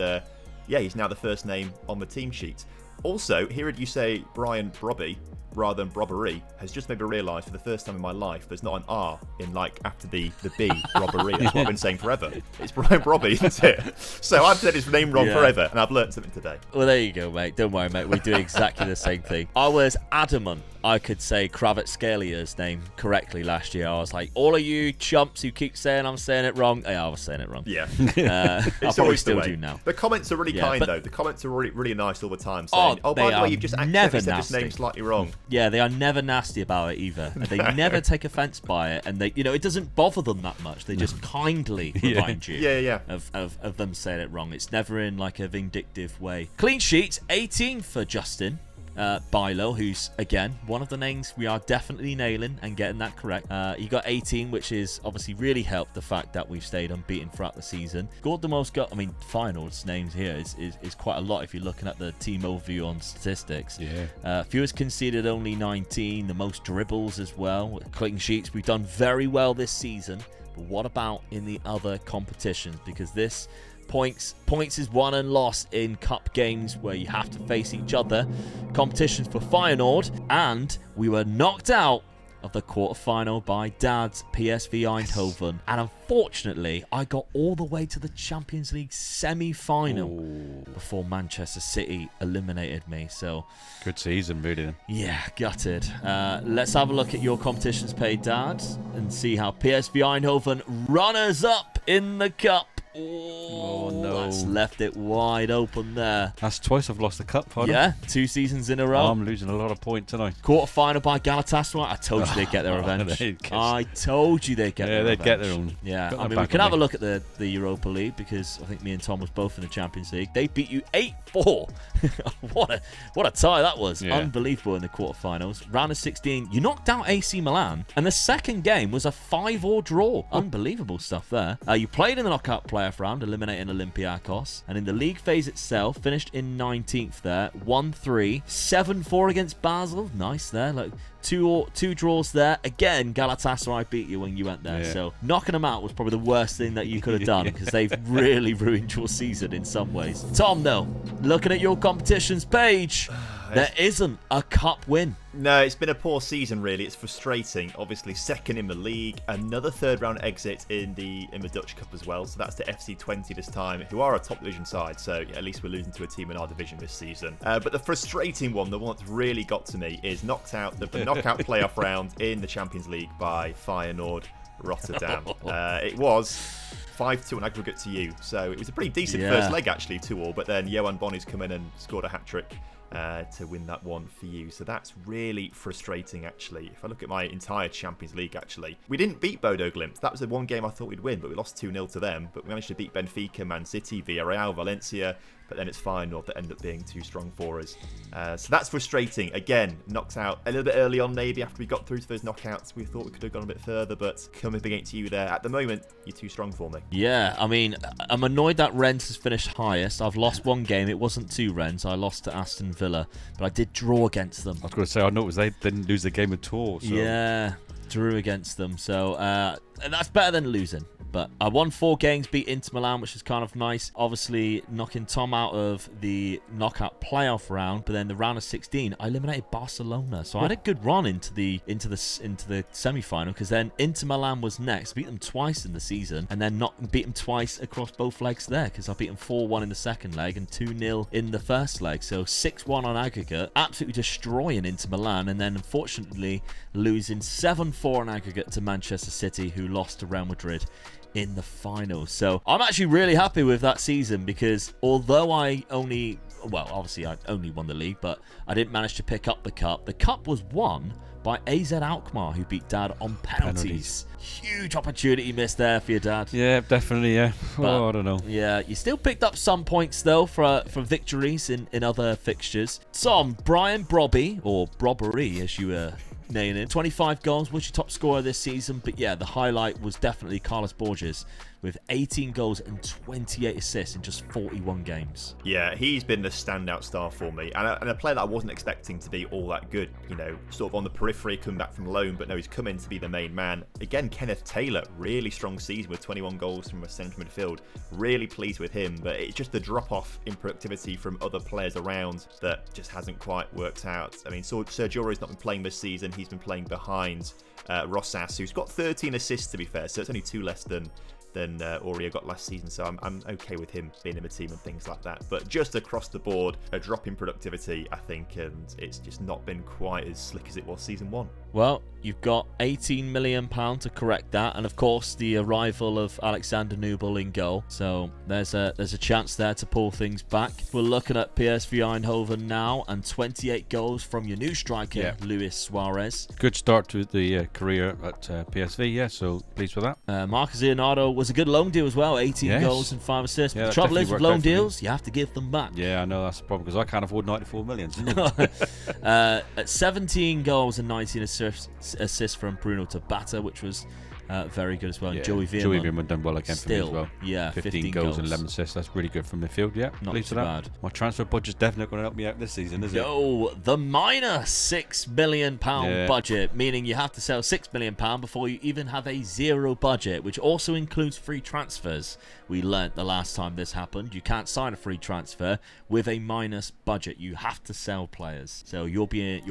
yeah, he's now the first name on the team sheet. Also, hearing you say Brian Brobby rather than Brobbery has just made me realise for the first time in my life there's not an R in, like, after the B, Brobbery. That's what I've been saying forever. It's Brian Brobby, isn't it? So I've said his name wrong forever, and I've learnt something today. Well, there you go, mate. Don't worry, mate. We do exactly the same thing. I was adamant I could say Kravitskalia's name correctly last year. I was like, all of you chumps who keep saying I'm saying it wrong. Yeah, I was saying it wrong. Yeah. I probably still do now. The comments are really kind, though. The comments are really nice all the time, saying, oh by the way, you've just accidentally said this name slightly wrong. Yeah, they are never nasty about it either. And they never take offence by it. And they, it doesn't bother them that much. They just kindly remind you of them saying it wrong. It's never in like a vindictive way. Clean sheets, 18 for Justin Bilo, who's again one of the names we are definitely nailing and getting that correct. He got 18, which is obviously really helped the fact that we've stayed unbeaten throughout the season. Scored the most finals names here is quite a lot if you're looking at the team overview on statistics. Fewest conceded, only 19. The most dribbles as well. Clean sheets, we've done very well this season, but what about in the other competitions? Because this points is won and lost in cup games where you have to face each other. Competitions for Feyenoord, and we were knocked out of the quarterfinal by Dad's PSV Eindhoven. And unfortunately, I got all the way to the Champions League semi-final before Manchester City eliminated me. So good season, really. Yeah, gutted. Let's have a look at your competitions page, Dad, and see how PSV Eindhoven runners up in the cup. Oh no, that's left it wide open there. That's twice I've lost the cup final. Yeah, 2 seasons in a row. I'm losing a lot of points, aren't I? Quarter-final by Galatasaray. I told you they'd get their revenge. I told you they'd get their revenge. Yeah, they'd get their own. Yeah, I mean, we can have a look at the Europa League, because I think me and Tom was both in the Champions League. They beat you 8-4. What a tie that was. Yeah. Unbelievable in the quarterfinals. Round of 16, you knocked out AC Milan, and the second game was a 5-5 draw. Unbelievable stuff there. You played in the knockout playoff round, eliminating Olympiacos, and in the league phase itself, finished in 19th there, 1-3, 7-4 against Basel. Nice there. Like two draws there. Again, Galatasaray beat you when you went there. Yeah. So knocking them out was probably the worst thing that you could have done, because they've really ruined your season in some ways. Tom, though, looking at your competitions page, there isn't a cup win. No, it's been a poor season, really. It's frustrating. Obviously, second in the league, another third-round exit in the Dutch Cup as well. So that's to FC Twente this time, who are a top division side. So at least we're losing to a team in our division this season. But the frustrating one, the one that's really got to me, is knocked out the knockout playoff round in the Champions League by Feyenoord Rotterdam. It was 5-2 on aggregate to you. So it was a pretty decent first leg, actually, 2-2. But then Johan Bonny's come in and scored a hat-trick to win that one for you. So that's really frustrating, actually. If I look at my entire Champions League, actually, we didn't beat Bodo Glimt. That was the one game I thought we'd win, but we lost 2-0 to them. But we managed to beat Benfica, Man City, Villarreal, Valencia, but then it's Feyenoord that end up being too strong for us. So that's frustrating. Again, knocked out a little bit early on, maybe after we got through to those knockouts. We thought we could have gone a bit further, but coming up against you there, at the moment, you're too strong for me. Yeah, I mean, I'm annoyed that Rennes has finished highest. I've lost one game. It wasn't to Rennes. I lost to Aston Villa, but I did draw against them. I was going to say, I noticed they didn't lose the game at all. So. Yeah, drew against them. So that's better than losing. But I won 4 games, beat Inter Milan, which is kind of nice. Obviously, knocking Tom out of the knockout playoff round, but then the round of 16, I eliminated Barcelona. So I had a good run into the semi-final, because then Inter Milan was next. Beat them twice in the season, and then beat them twice across both legs there, because I beat them 4-1 in the second leg and 2-0 in the first leg. So 6-1 on aggregate, absolutely destroying Inter Milan, and then unfortunately losing 7-4 on aggregate to Manchester City, who lost to Real Madrid in the final. So I'm actually really happy with that season, because although obviously I only won the league, but I didn't manage to pick up the cup. The cup was won by AZ Alkmaar, who beat Dad on penalties. Huge opportunity missed there for your dad. Yeah, definitely, yeah. But, I don't know. Yeah, you still picked up some points, though, for victories in other fixtures. Tom, Brian Brobby, or Brobbery, as you were nailing it, 25 goals, was your top scorer this season. But yeah, the highlight was definitely Carlos Borges, with 18 goals and 28 assists in just 41 games. Yeah, he's been the standout star for me, and a player that I wasn't expecting to be all that good, sort of on the periphery, coming back from loan, but no, he's come in to be the main man. Again, Kenneth Taylor, really strong season with 21 goals from a central midfield. Really pleased with him, but it's just the drop-off in productivity from other players around that just hasn't quite worked out. I mean, Sergio Aurier's not been playing this season. He's been playing behind Rosas, who's got 13 assists, to be fair, so it's only 2 less than Aurier got last season, so I'm okay with him being in the team and things like that. But just across the board, a drop in productivity, I think, and it's just not been quite as slick as it was season 1. Well, you've got £18 million to correct that, and of course the arrival of Alexander Nubel in goal. So there's a chance there to pull things back. We're looking at PSV Eindhoven now, and 28 goals from your new striker, Luis Suarez. Good start to the career at PSV, yeah, so pleased with that. Marcus Leonardo was a good loan deal as well, 18 goals and 5 assists. Yeah, the trouble is with loan deals, you have to give them back. Yeah, I know, that's the problem, because I can't afford 94 million. At 17 goals and 19 assists from Bruno Tabata, which was very good as well. Yeah. Joey Veerman done well again for me as well. Yeah, 15 goals and 11 assists. That's really good from midfield. Yeah, not pleased too with that. bad. My transfer budget's definitely going to help me out this season, is it? No, the minor £6 million budget, meaning you have to sell £6 million before you even have a zero budget, which also includes free transfers. We learnt the last time this happened. You can't sign a free transfer with a minus budget. You have to sell players. So your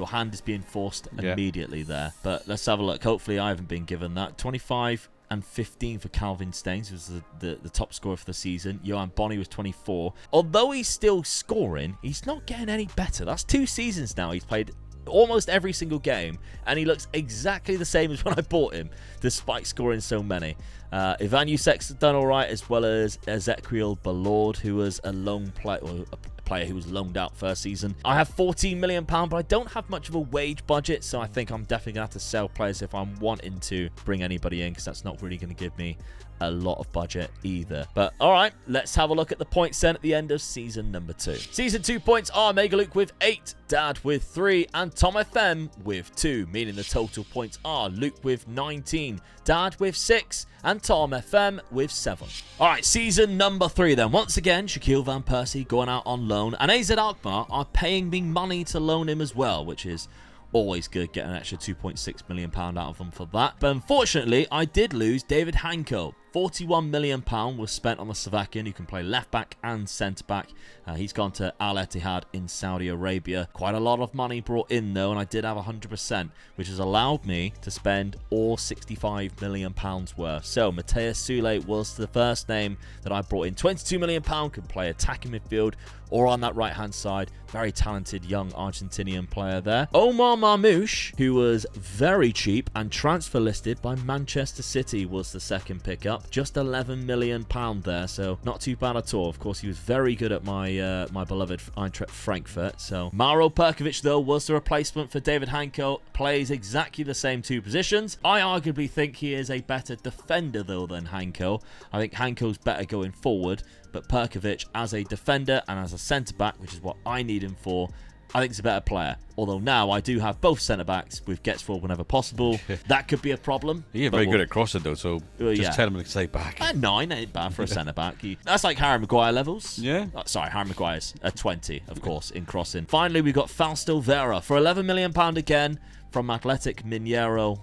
hand is being forced immediately there. But let's have a look. Hopefully I haven't been given that. 25 and 15 for Calvin Staines, who was the top scorer for the season. Johan Bonny was 24. Although he's still scoring, he's not getting any better. That's 2 seasons now. He's played almost every single game, and he looks exactly the same as when I bought him, despite scoring so many. Ivan Yusek's done all right, as well as Ezequiel Ballord, who was a loan player, or a player who was loaned out first season. I have £14 million, but I don't have much of a wage budget, so I think I'm definitely going to have to sell players if I'm wanting to bring anybody in, because that's not really going to give me a lot of budget either. But all right, let's have a look at the points then at the end of season number 2. Season 2 points are Mega Luke with 8, Dad with 3, and Tom FM with 2, meaning the total points are Luke with 19, Dad with 6, and Tom FM with 7. All right, season number 3 then. Once again, Shaquille Van Persie going out on loan, and AZ Alkmaar are paying me money to loan him as well, which is always good, getting an extra £2.6 million out of them for that. But unfortunately, I did lose David Hanko. £41 million was spent on the Slovakian, who can play left back and centre back. He's gone to Al Ittihad in Saudi Arabia. Quite a lot of money brought in though, and I did have 100%, which has allowed me to spend all £65 million worth. So Mateus Sule was the first name that I brought in. £22 million, can play attacking midfield or on that right hand side. Very talented young Argentinian player there. Omar Marmoush, who was very cheap and transfer listed by Manchester City, was the second pickup. up just £11 million there, so not too bad at all. Of course, he was very good at my my beloved Eintracht Frankfurt. So Maro Perkovic, though, was the replacement for David Hanko, plays exactly the same two positions. I arguably think he is a better defender, though, than Hanko. I think Hanko's better going forward, but Perkovic as a defender and as a centre-back, which is what I need him for, I think he's a better player. Although now I do have both centre-backs with gets forward whenever possible. That could be a problem. You're very good at crossing, though, so just tell him to stay back. 9 ain't bad for a centre-back. That's like Harry Maguire levels. Yeah. Sorry, Harry Maguire's at 20, of course, in crossing. Finally, we got Fausto Vera for £11 million again from Atletico Mineiro.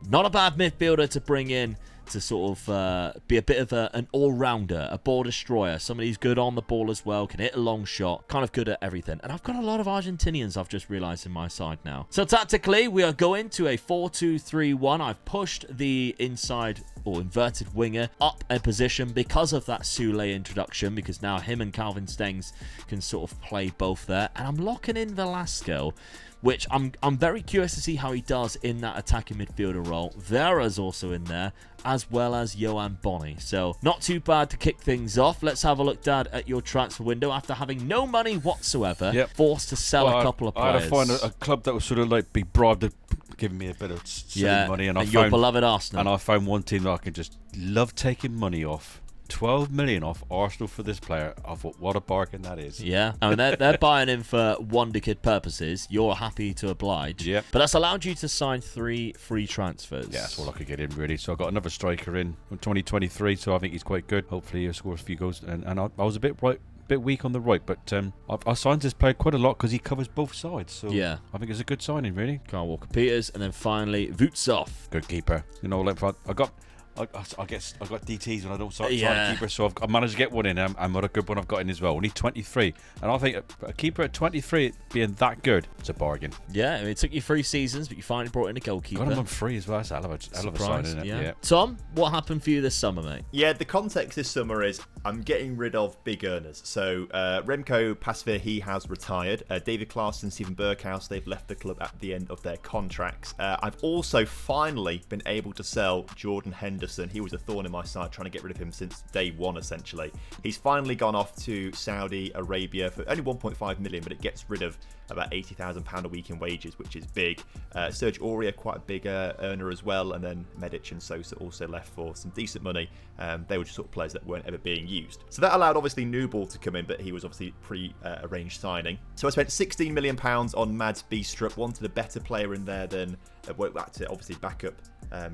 Not a bad midfielder to bring in to sort of be a bit of an all-rounder, a ball destroyer, somebody who's good on the ball as well, can hit a long shot, kind of good at everything. And I've got a lot of Argentinians, I've just realised, in my side now. So tactically, we are going to a 4-2-3-1. I've pushed the inside or inverted winger up a position because of that Sule introduction, because now him and Calvin Stengs can sort of play both there. And I'm locking in Velasco, which I'm very curious to see how he does in that attacking midfielder role. Vera's also in there, as well as Johan Bonney. So not too bad to kick things off. Let's have a look, Dad, at your transfer window. After having no money whatsoever, forced to sell a couple of players. I had to find a club that was sort of like be bribed to giving me a bit of silly money. And I found your beloved Arsenal. And I found one team that I can just love taking money off. 12 million off Arsenal for this player. I thought, what a bargain that is. Yeah, I mean, they're buying him for wonderkid purposes. You're happy to oblige. Yeah. But that's allowed you to sign 3 free transfers. Yeah, that's all I could get in, really. So I got another striker in 2023, so I think he's quite good. Hopefully he'll score a few goals. And I was a bit weak on the right, but I signed this player quite a lot because he covers both sides. So yeah, I think it's a good signing, really. Kyle Walker-Peters, and then finally Vutsov. Good keeper. You know, like I got DTs when I don't sign a keeper, so I've managed to get one in, and what a good one I've got in as well. Only 23, and I think a keeper at 23 being that good, it's a bargain. Yeah, I mean, it took you 3 seasons, but you finally brought in a goalkeeper. Got him on free as well. That's a hell of a sign, isn't it? Yeah. Tom, what happened for you this summer, mate? Yeah, the context this summer is I'm getting rid of big earners. So Remco Pasveer, he has retired. David Klaassen, Steven Berghuis, they've left the club at the end of their contracts. I've also finally been able to sell Jordan Henderson. He was a thorn in my side, trying to get rid of him since day one, essentially. He's finally gone off to Saudi Arabia for only 1.5 million, but it gets rid of about £80,000 a week in wages, which is big. Serge Aurier, quite a big earner as well, and then Medic and Sosa also left for some decent money. They were just sort of players that weren't ever being used. So that allowed, obviously, Newball to come in, but he was obviously pre-arranged signing. So I spent £16 million on Mads Biestrup, wanted a better player in there than to obviously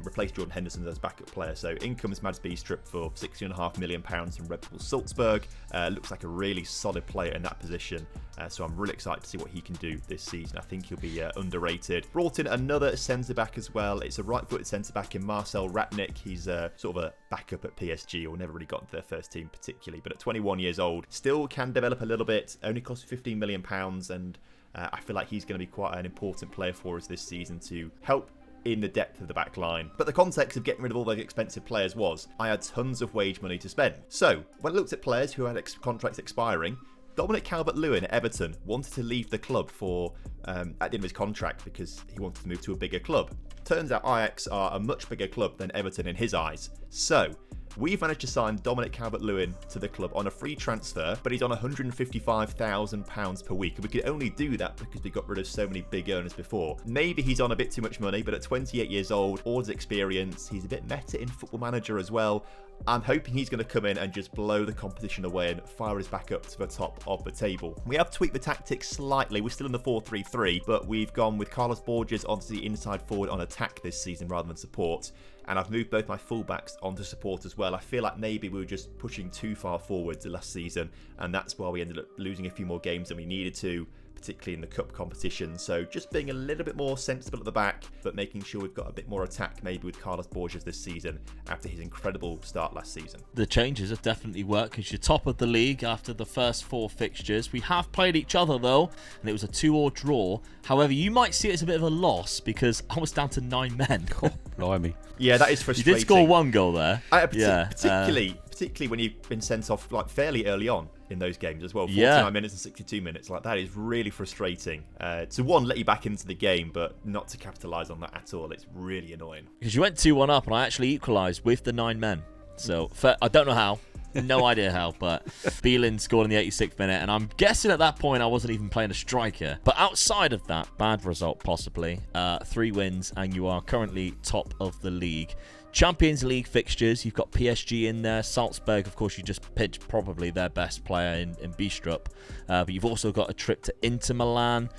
replace Jordan Henderson as backup player. So in comes Mads Biestrup for £60.5 million from Red Bull Salzburg. Looks like a really solid player in that position. So I'm really excited to see what he can do this season. I think he'll be underrated. Brought in another centre-back as well. It's a right-footed centre-back in Marcel Ratnik. He's sort of a backup at PSG, or never really got into their first team particularly. But at 21 years old, still can develop a little bit. Only cost £15 million, and I feel like he's going to be quite an important player for us this season to help in the depth of the back line. But the context of getting rid of all those expensive players was I had tons of wage money to spend. So when I looked at players who had contracts expiring, Dominic Calvert-Lewin at Everton wanted to leave the club for at the end of his contract because he wanted to move to a bigger club. Turns out Ajax are a much bigger club than Everton in his eyes. So we've managed to sign Dominic Calvert-Lewin to the club on a free transfer, but he's on £155,000 per week. And we could only do that because we got rid of so many big earners before. Maybe he's on a bit too much money, but at 28 years old, all his experience, he's a bit meta in Football Manager as well. I'm hoping he's going to come in and just blow the competition away and fire us back up to the top of the table. We have tweaked the tactics slightly. We're still in the 4-3-3, but we've gone with Carlos Borges onto the inside forward on attack this season rather than support. And I've moved both my fullbacks onto support as well. I feel like maybe we were just pushing too far forwards last season, and that's why we ended up losing a few more games than we needed to, particularly in the cup competition. So just being a little bit more sensible at the back, but making sure we've got a bit more attack maybe with Carlos Borges this season after his incredible start last season. The changes have definitely worked because you're top of the league after the first 4 fixtures. We have played each other though, and it was a 2-2 draw. However, you might see it as a bit of a loss because I was down to 9 men. Oh, blimey. Yeah, that is frustrating. You did score 1 goal there. Particularly particularly when you've been sent off like fairly early on in those games as well. 49 minutes and 62 minutes. Like, that is really frustrating. To one, let you back into the game, but not to capitalise on that at all. It's really annoying. Because you went 2-1 up, and I actually equalised with the 9 men. So, I don't know how. No idea how, but Beelin scored in the 86th minute, and I'm guessing at that point I wasn't even playing a striker. But outside of that, bad result possibly, 3 wins, and you are currently top of the league. Champions League fixtures, you've got PSG in there. Salzburg, of course, you just pinched probably their best player in Biestrup. But you've also got a trip to Inter Milan,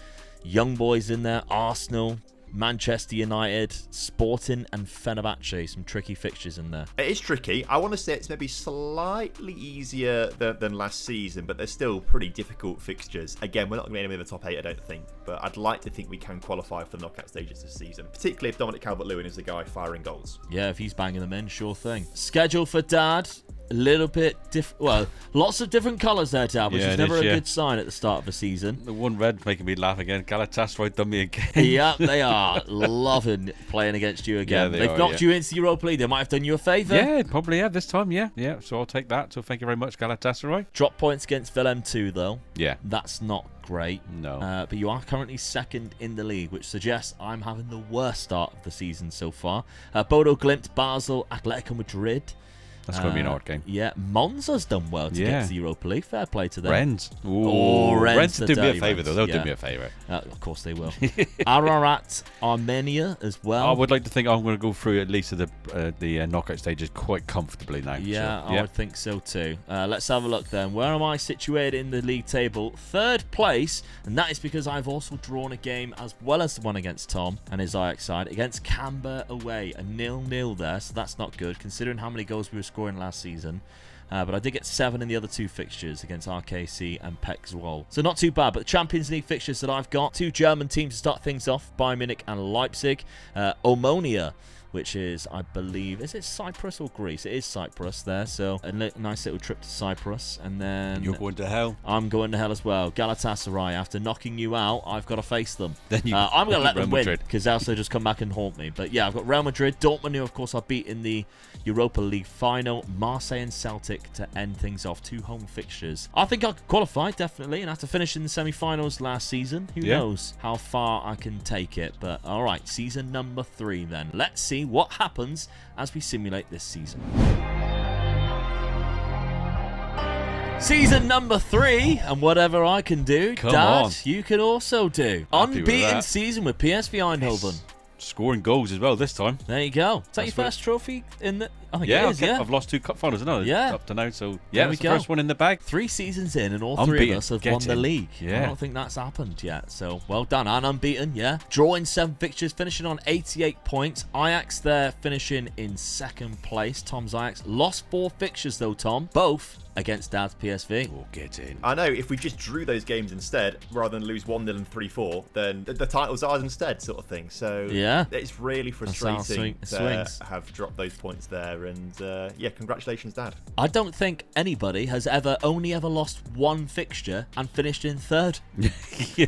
Young Boys in there, Arsenal, Manchester United, Sporting, and Fenerbahce. Some tricky fixtures in there. It is tricky. I want to say it's maybe slightly easier than last season, but they're still pretty difficult fixtures. Again, we're not going to be in the top 8, I don't think, but I'd like to think we can qualify for the knockout stages this season, particularly if Dominic Calvert-Lewin is the guy firing goals. Yeah, if he's banging them in, sure thing. Schedule for Dad. A little bit different. Well, lots of different colours there, Dad, which is never a good sign at the start of a season. The one red making me laugh again. Galatasaray done me again. Yeah, they are loving playing against you again. Yeah, They've knocked you into the Europa League. They might have done you a favour. Yeah, probably have this time. Yeah. So I'll take that. So thank you very much, Galatasaray. Drop points against Willem 2, though. Yeah. That's not great. No. But you are currently second in the league, which suggests I'm having the worst start of the season so far. Bodo Glimt, Basel, Atletico Madrid. That's going to be an hard game. Yeah, Monza's done well to get to the Europa League. Fair play to them. Rennes. Rennes do me a favour, though. They'll do me a favour. Of course they will. Ararat, Armenia as well. I would like to think I'm going to go through at least to the knockout stages quite comfortably now. Yeah, I would think so too. Let's have a look then. Where am I situated in the league table? 3rd place, and that is because I've also drawn a game as well as the one against Tom and his Ajax side against Camber away. A 0-0 there, so that's not good considering how many goals we were scoring last season. But I did get 7 in the other 2 fixtures against RKC and PEC Zwolle. So not too bad. But the Champions League fixtures that I've got, 2 German teams to start things off, Bayern Munich and Leipzig. Omonia, which is, I believe, is it Cyprus or Greece? It is Cyprus there, so a nice little trip to Cyprus. And then you're going to hell. I'm going to hell as well. Galatasaray, after knocking you out, I've got to face them. Then I'm going to let them win, because else they'll just come back and haunt me. But yeah, I've got Real Madrid, Dortmund, who of course I beat in the Europa League final, Marseille and Celtic to end things off. 2 home fixtures. I think I could qualify, definitely, and after finishing the semi-finals last season, who knows how far I can take it. But alright, season number 3 then. Let's see what happens as we simulate this season. Season number 3, and whatever I can do, Come Dad, on. you can also do. Happy with Unbeaten that. season with PSV Eindhoven. Yes. Scoring goals as well this time. There you go. Is that That's your first trophy in the... I think Yeah, it is, yeah. I've lost 2 cup finals up to now, so There we it's the go. first one in the bag. 3 seasons in, and all 3 Unbeaten. of us have Get won the in. league. Yeah. I don't think that's happened yet. So well done. And unbeaten, yeah. Drawing 7 fixtures, finishing on 88 points. Ajax there finishing in 2nd place. Tom's Ajax. Lost 4 fixtures though, Tom. Both against Dad's PSV. We'll get in. I know, if we just drew those games instead, rather than lose 1-0 and 3-4, then the title's ours instead, sort of thing. So yeah, it's really frustrating to swings. have dropped those points there. And yeah, congratulations, Dad. I don't think anybody has only ever lost 1 fixture and finished in 3rd.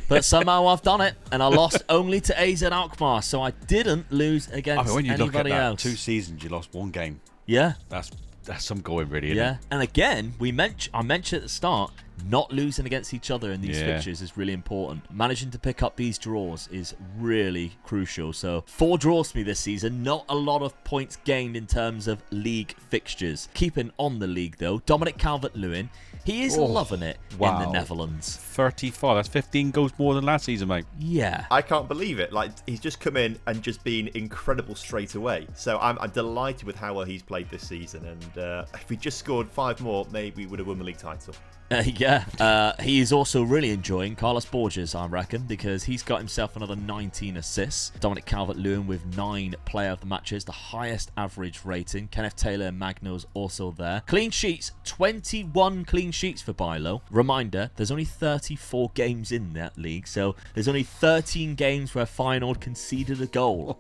But somehow I've done it, and I lost only to AZ Alkmaar, so I didn't lose against when you look at anybody that, else. 2 seasons, you lost 1 game. Yeah. That's some going, really, isn't Yeah, it? and again, I mentioned at the start, not losing against each other in these fixtures is really important. Managing to pick up these draws is really crucial. So 4 draws for me this season, not a lot of points gained in terms of league fixtures. Keeping on the league though, Dominic Calvert-Lewin, he is loving it in the Netherlands. 35, that's 15 goals more than last season, mate. Yeah. I can't believe it. Like, he's just come in and just been incredible straight away. So I'm delighted with how well he's played this season. And if we just scored 5 more, maybe we would have won the league title. He is also really enjoying Carlos Borges, I reckon, because he's got himself another 19 assists. Dominic Calvert-Lewin with 9 player of the matches, the highest average rating. Kenneth Taylor and Magno's also there. Clean sheets, 21 clean sheets for Bilo. Reminder, there's only 34 games in that league, so there's only 13 games where Feyenoord conceded a goal.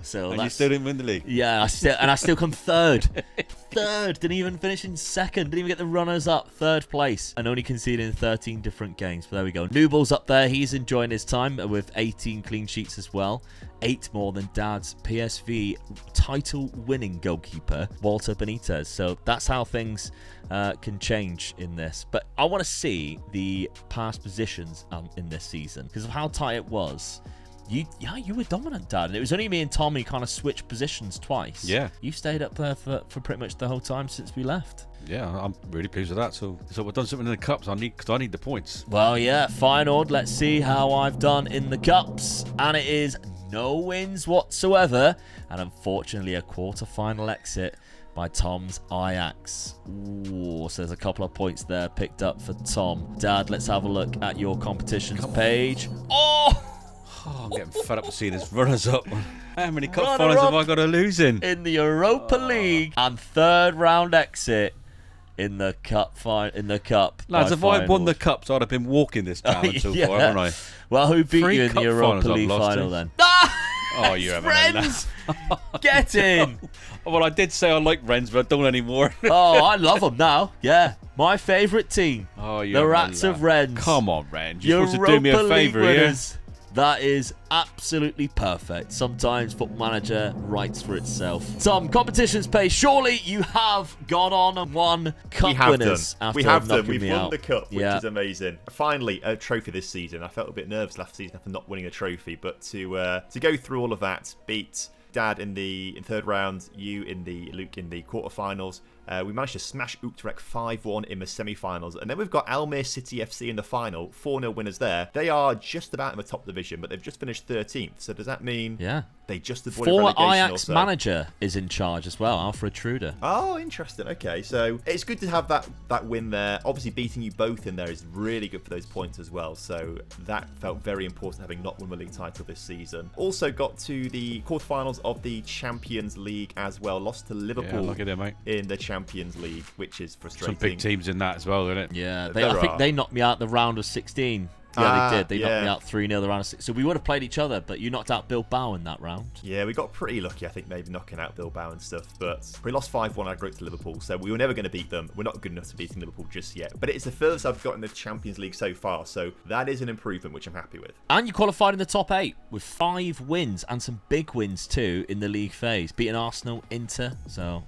So And you still didn't win the league. Yeah, I still come 3rd. 3rd, didn't even finish in 2nd, didn't even get the runners up. 3rd place. points and only conceding 13 different games. But there we go. Nooble's up there. He's enjoying his time with 18 clean sheets as well. 8 more than Dad's PSV title-winning goalkeeper, Walter Benitez. So that's how things can change in this. But I want to see the past positions in this season because of how tight it was. You were dominant, Dad, and it was only me and Tommy kind of switched positions twice. Yeah. You stayed up there for pretty much the whole time since we left. Yeah, I'm really pleased with that. So we've done something in the cups. I need the points. Well, yeah, Feyenoord. Let's see how I've done in the cups. And it is no wins whatsoever. And unfortunately, a quarter-final exit by Tom's Ajax. Ooh, so there's a couple of points there picked up for Tom. Dad, let's have a look at your competitions page. Oh, I'm getting fed up with seeing this runners-up. How many cup finals have I got to lose in? In the Europa League and third round exit in the cup. Lads, if I won the cups, I'd have been walking this town so far, haven't I? Well, who beat you in the cup Europa finals League I've lost final to. then? Oh, you haven't. Rennes! Get in! Well, I did say I like Rennes, but I don't anymore. Oh, I love them now. Yeah, my favourite team. Oh, you The Rats of Rennes. Come on, Rennes. You're supposed to do me Europa a League favour here. winners. That is absolutely perfect. Sometimes Football Manager writes for itself. Tom, competitions page. Surely you have gone on and won cup winners. We have done. knocking We've me won out. the cup, which Yeah. is amazing. Finally, a trophy this season. I felt a bit nervous last season after not winning a trophy, but to go through all of that, beat Dad in third round, Luke in the quarterfinals. We managed to smash Utrecht 5-1 in the semi-finals. And then we've got Almere City FC in the final. 4-0 winners there. They are just about in the top division, but they've just finished 13th. So does that mean they just avoided Former relegation Ajax or so? manager is in charge as well, Alfred Truder. Oh, interesting. Okay, so it's good to have that win there. Obviously, beating you both in there is really good for those points as well. So that felt very important, having not won the league title this season. Also got to the quarterfinals of the Champions League as well. Lost to Liverpool look at it, mate. in the Champions League, which is frustrating. Some big teams in that as well, isn't it? Yeah, There I think are. they knocked me out the round of 16. Yeah, they did. They knocked me yeah. out 3-0 the round of 6. So we would have played each other, but you knocked out Bilbao in that round. Yeah, we got pretty lucky, I think, maybe knocking out Bilbao and stuff. But we lost 5-1 our group to Liverpool, so we were never going to beat them. We're not good enough to beat Liverpool just yet. But it's the furthest I've got in the Champions League so far, so that is an improvement, which I'm happy with. And you qualified in the top 8 with 5 wins and some big wins too in the league phase. Beating Arsenal, Inter,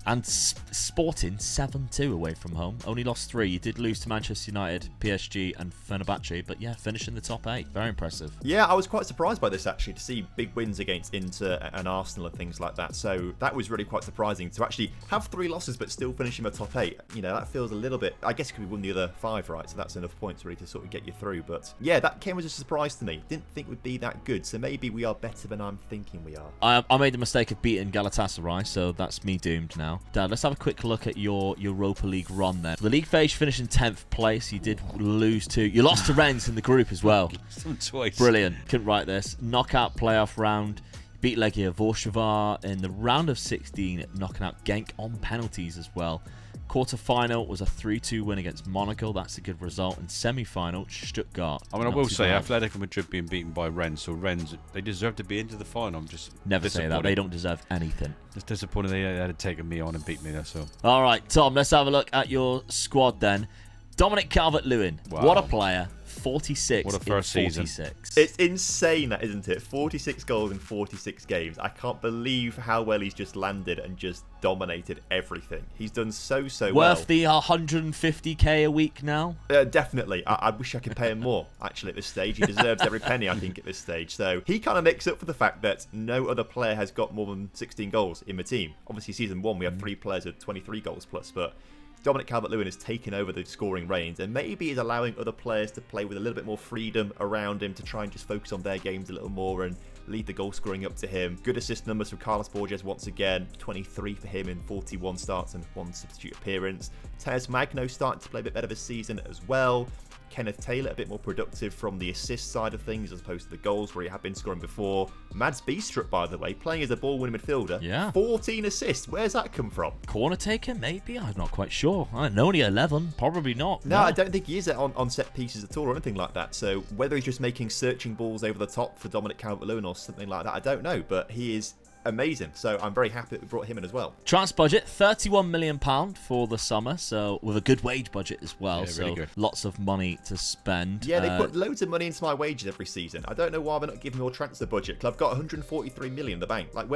and Sporting 7-2 away from home. Only lost 3. You did lose to Manchester United, PSG and Fenerbahce, but yeah, finished in the top 8. Very impressive. Yeah, I was quite surprised by this actually, to see big wins against Inter and Arsenal and things like that. So that was really quite surprising to actually have 3 losses but still finish in the top 8. You know, that feels a little bit, I guess, because we won the other 5, right? So that's enough points really to sort of get you through. But yeah, that came as a surprise to me. Didn't think we'd be that good. So maybe we are better than I'm thinking we are. I made the mistake of beating Galatasaray, so that's me doomed now. Dad, let's have a quick look at your Europa League run then. The league phase finished in 10th place. You did lose to... You lost to Rennes in the group as well. Twice. Brilliant. Couldn't write this. Knockout playoff round. Beat Legia Warsaw in the round of 16, knocking out Genk on penalties as well. Quarter-final was a 3-2 win against Monaco. That's a good result. And semi-final, Stuttgart. I mean, I Not will too say, bad. Atletico Madrid being beaten by Rennes, so Rennes, they deserve to be into the final. I'm just Never say that. They don't deserve anything. Just disappointed they had taken me on and beat me there. So All right, Tom, let's have a look at your squad then. Dominic Calvert-Lewin. Wow. What a player. 46 What a first in season. 46. It's insane, that, isn't it? 46 goals in 46 games. I can't believe how well he's just landed and just dominated everything. He's done so well. Worth the 150k a week now? Definitely. I wish I could pay him more, actually, at this stage. He deserves every penny, I think, at this stage. So he kind of makes up for the fact that no other player has got more than 16 goals in the team. Obviously, season 1, we had 3 players with 23 goals plus, but Dominic Calvert-Lewin has taken over the scoring reins and maybe is allowing other players to play with a little bit more freedom around him to try and just focus on their games a little more and lead the goal scoring up to him. Good assist numbers from Carlos Borges once again, 23 for him in 41 starts and 1 substitute appearance. Tez Magno starting to play a bit better this season as well. Kenneth Taylor a bit more productive from the assist side of things as opposed to the goals where he had been scoring before. Mads Biestrup, by the way, playing as a ball-winning midfielder. Yeah. 14 assists. Where's that come from? Corner taker, maybe? I'm not quite sure. I know only 11. Probably not. No, I don't think he is on set pieces at all or anything like that. So whether he's just making searching balls over the top for Dominic Calvert-Lewin or something like that, I don't know. But he is amazing. So I'm very happy that we brought him in as well. Transfer budget, £31 million for the summer, so with a good wage budget as well. Yeah, so really good. lots of money to spend. Yeah, they put loads of money into my wages every season. I don't know why they're not giving me more transfer budget, because I've got 143 million in the bank. Like,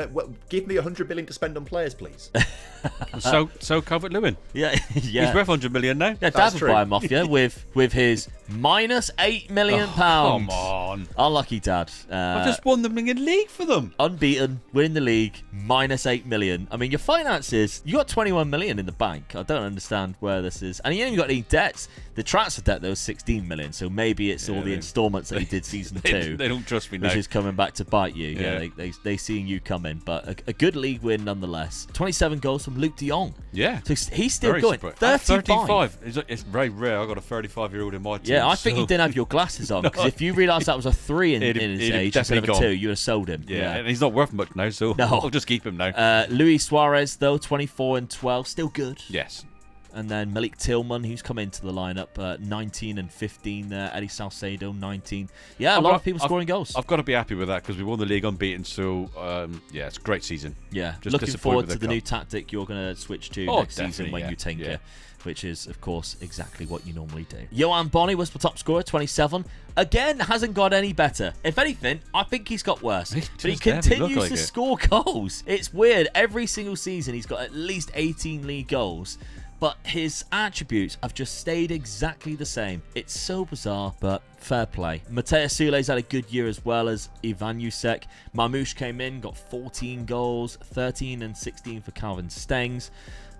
give me 100 million to spend on players, please. So Calvert-Lewin. Yeah, yeah. He's worth 100 million now. Yeah, Dad would buy him off you with his minus £8 million. Come on. Unlucky Dad. I've just won the Mingin League for them. Unbeaten, winning the league, minus £8 million. I mean, your finances, you got 21 million in the bank. I don't understand where this is. And you ain't even got any debts. The transfer debt, though, is 16 million. So maybe it's all the installments that he did season 2. They don't trust me now. Which is coming back to bite you. Yeah, they seeing you coming. But a good league win nonetheless. 27 goals from Luke de Jong. Yeah. So he's still Very going. surprised. 35. It's very rare. I got a 35-year-old in my team. Yeah, I think he didn't have your glasses on. Because if you realised that was a 3 in his age instead of a 2, you would have sold him. Yeah, and he's not worth much now, so I'll just keep him now. Luis Suarez, though, 24 and 12. Still good. Yes. And then Malik Tillman, who's come into the lineup, 19 and 15 there. Eddie Salcedo, 19. Yeah, a lot of people scoring goals. I've got to be happy with that because we won the league unbeaten. So, yeah, it's a great season. Yeah, Just looking disappointed forward with to the the new cup. tactic you're going to switch to next season when you tinker, which is, of course, exactly what you normally do. Johan Bonny was the top scorer, 27. Again, hasn't got any better. If anything, I think he's got worse. But he continues to score goals. It's weird. Every single season, he's got at least 18 league goals. But his attributes have just stayed exactly the same. It's so bizarre, but fair play. Mateus Sule's had a good year as well as Ivan Yusek. Marmoush came in, got 14 goals, 13 and 16 for Calvin Stengs.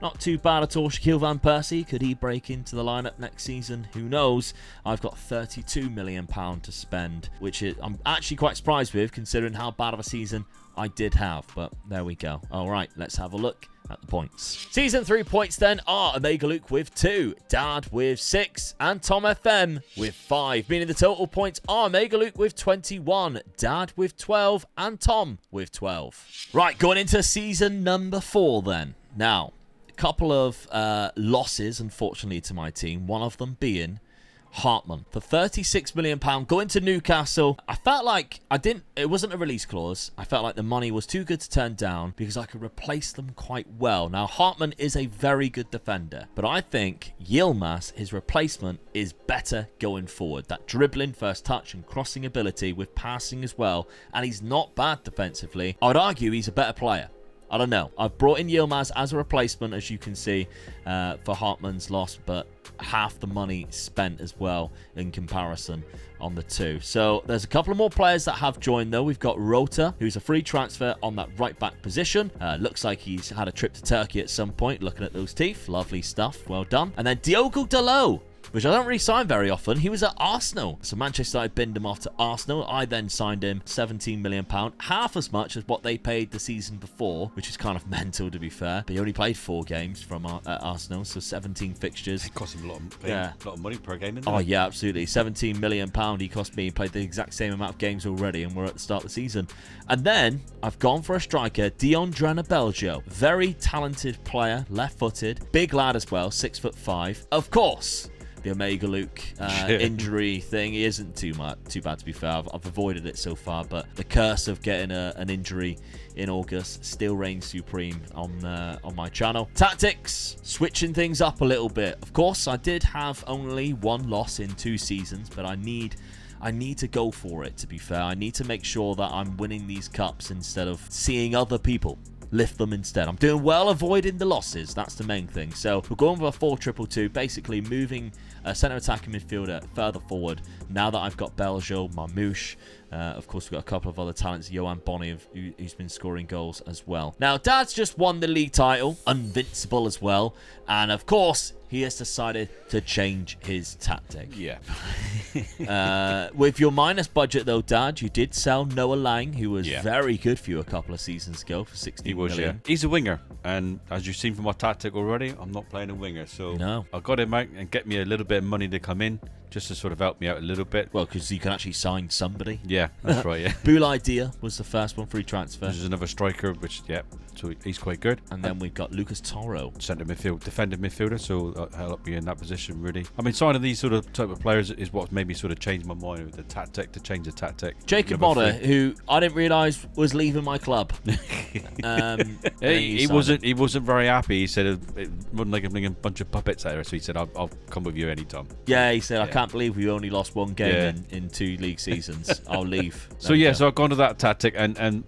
Not too bad at all. Shaquille Van Persie, could he break into the lineup next season? Who knows? I've got £32 million to spend, which I'm actually quite surprised with, considering how bad of a season I did have. But there we go. All right, let's have a look at the points. Season 3 points then are Omega Luke with 2, Dad with 6, and Tom FM with 5. Meaning the total points are Omega Luke with 21, Dad with 12, and Tom with 12. Right, going into season number 4 then. Now, a couple of losses, unfortunately, to my team. One of them being Hartman for £36 million going to Newcastle. I felt like it wasn't a release clause. I felt like the money was too good to turn down because I could replace them quite well. Now, Hartman is a very good defender, but I think Yilmaz, his replacement, is better going forward. That dribbling, first touch, and crossing ability with passing as well, and he's not bad defensively. I would argue he's a better player. I don't know. I've brought in Yilmaz as a replacement, as you can see, for Hartman's loss, but half the money spent as well in comparison on the two. So there's a couple of more players that have joined, though. We've got Rota, who's a free transfer on that right-back position. Looks like he's had a trip to Turkey at some point, looking at those teeth. Lovely stuff. Well done. And then Diogo Dalot, which I don't really sign very often. He was at Arsenal. So Manchester United binned him off to Arsenal. I then signed him £17 million, half as much as what they paid the season before, which is kind of mental, to be fair. But he only played 4 games from at Arsenal, so 17 fixtures. It cost him a lot of money per game, didn't it? Oh, yeah, absolutely. £17 million he cost me. He played the exact same amount of games already, and we're at the start of the season. And then I've gone for a striker, Dion Drena-Belgio. Very talented player, left-footed, big lad as well, 6'5". Of course, the Omega Luke injury thing isn't too bad, to be fair. I've avoided it so far, but the curse of getting an injury in August still reigns supreme on my channel. Tactics, switching things up a little bit. Of course, I did have only 1 loss in 2 seasons, but I need to go for it, to be fair. I need to make sure that I'm winning these cups instead of seeing other people lift them instead. I'm doing well avoiding the losses. That's the main thing. So we're going with a 4-2-2, basically moving a centre attacking midfielder further forward. Now that I've got Belgio, Marmoush, of course we've got a couple of other talents, Johan Bonny, who's been scoring goals as well. Now, Dad's just won the league title, invincible as well, and of course he has decided to change his tactic. Yeah. With your minus budget, though, Dad, you did sell Noah Lang, who was very good for you a couple of seasons ago for 16 million. Yeah. He's a winger, and as you've seen from my tactic already, I'm not playing a winger, so no. I got him out and get me a little bit of money to come in just to sort of help me out a little bit. Well, because you can actually sign somebody. Yeah, that's right, yeah. Boulaye Dia was the first one, free transfer. This is another striker, which, yeah, so he's quite good. And then we've got Lucas Toro. Centre midfield, defensive midfielder, so that'll help me in that position, really. I mean, signing these sort of type of players is what made me sort of change my mind with the tactic, to change the tactic. Jacob Modder, who I didn't realise was leaving my club. He wasn't very happy. He said it wasn't like bringing a bunch of puppets out there, so he said, I'll come with you anytime. Yeah, he said, I can't believe we only lost one game in 2 league seasons. I'll leave. So I've gone to that tactic, and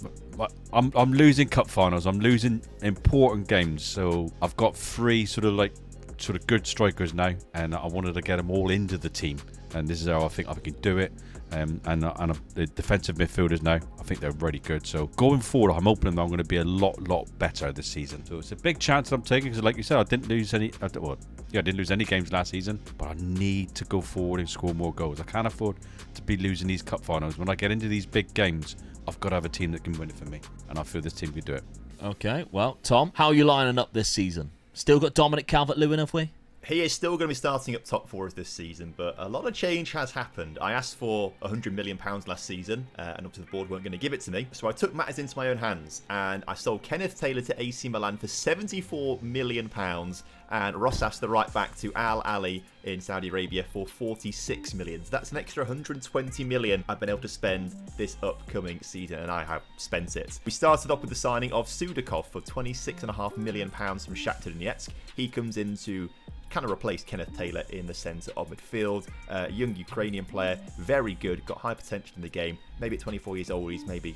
I'm losing cup finals. I'm losing important games. So I've got 3 sort of good strikers now, and I wanted to get them all into the team. And this is how I think I can do it. And the defensive midfielders now, I think they're really good. So going forward, I'm hoping I'm going to be a lot better this season. So it's a big chance that I'm taking, because like you said, I didn't lose any games last season, but I need to go forward and score more goals. I can't afford to be losing these cup finals. When I get into these big games, I've got to have a team that can win it for me, and I feel this team can do it. Okay, well, Tom, how are you lining up this season? Still got Dominic Calvert-Lewin, have we? He is still going to be starting up top for us this season, but a lot of change has happened. I asked for £100 million last season, and up to the board weren't going to give it to me. So I took matters into my own hands, and I sold Kenneth Taylor to AC Milan for £74 million, and Rossas, the right back, to Al Ahly in Saudi Arabia for £46 million. So that's an extra £120 million I've been able to spend this upcoming season, and I have spent it. We started off with the signing of Sudakov for £26.5 million from Shakhtar Donetsk. He comes in to kind of replaced Kenneth Taylor in the centre of midfield. Young Ukrainian player, very good, got high potential in the game. Maybe at 24 years old, he's maybe,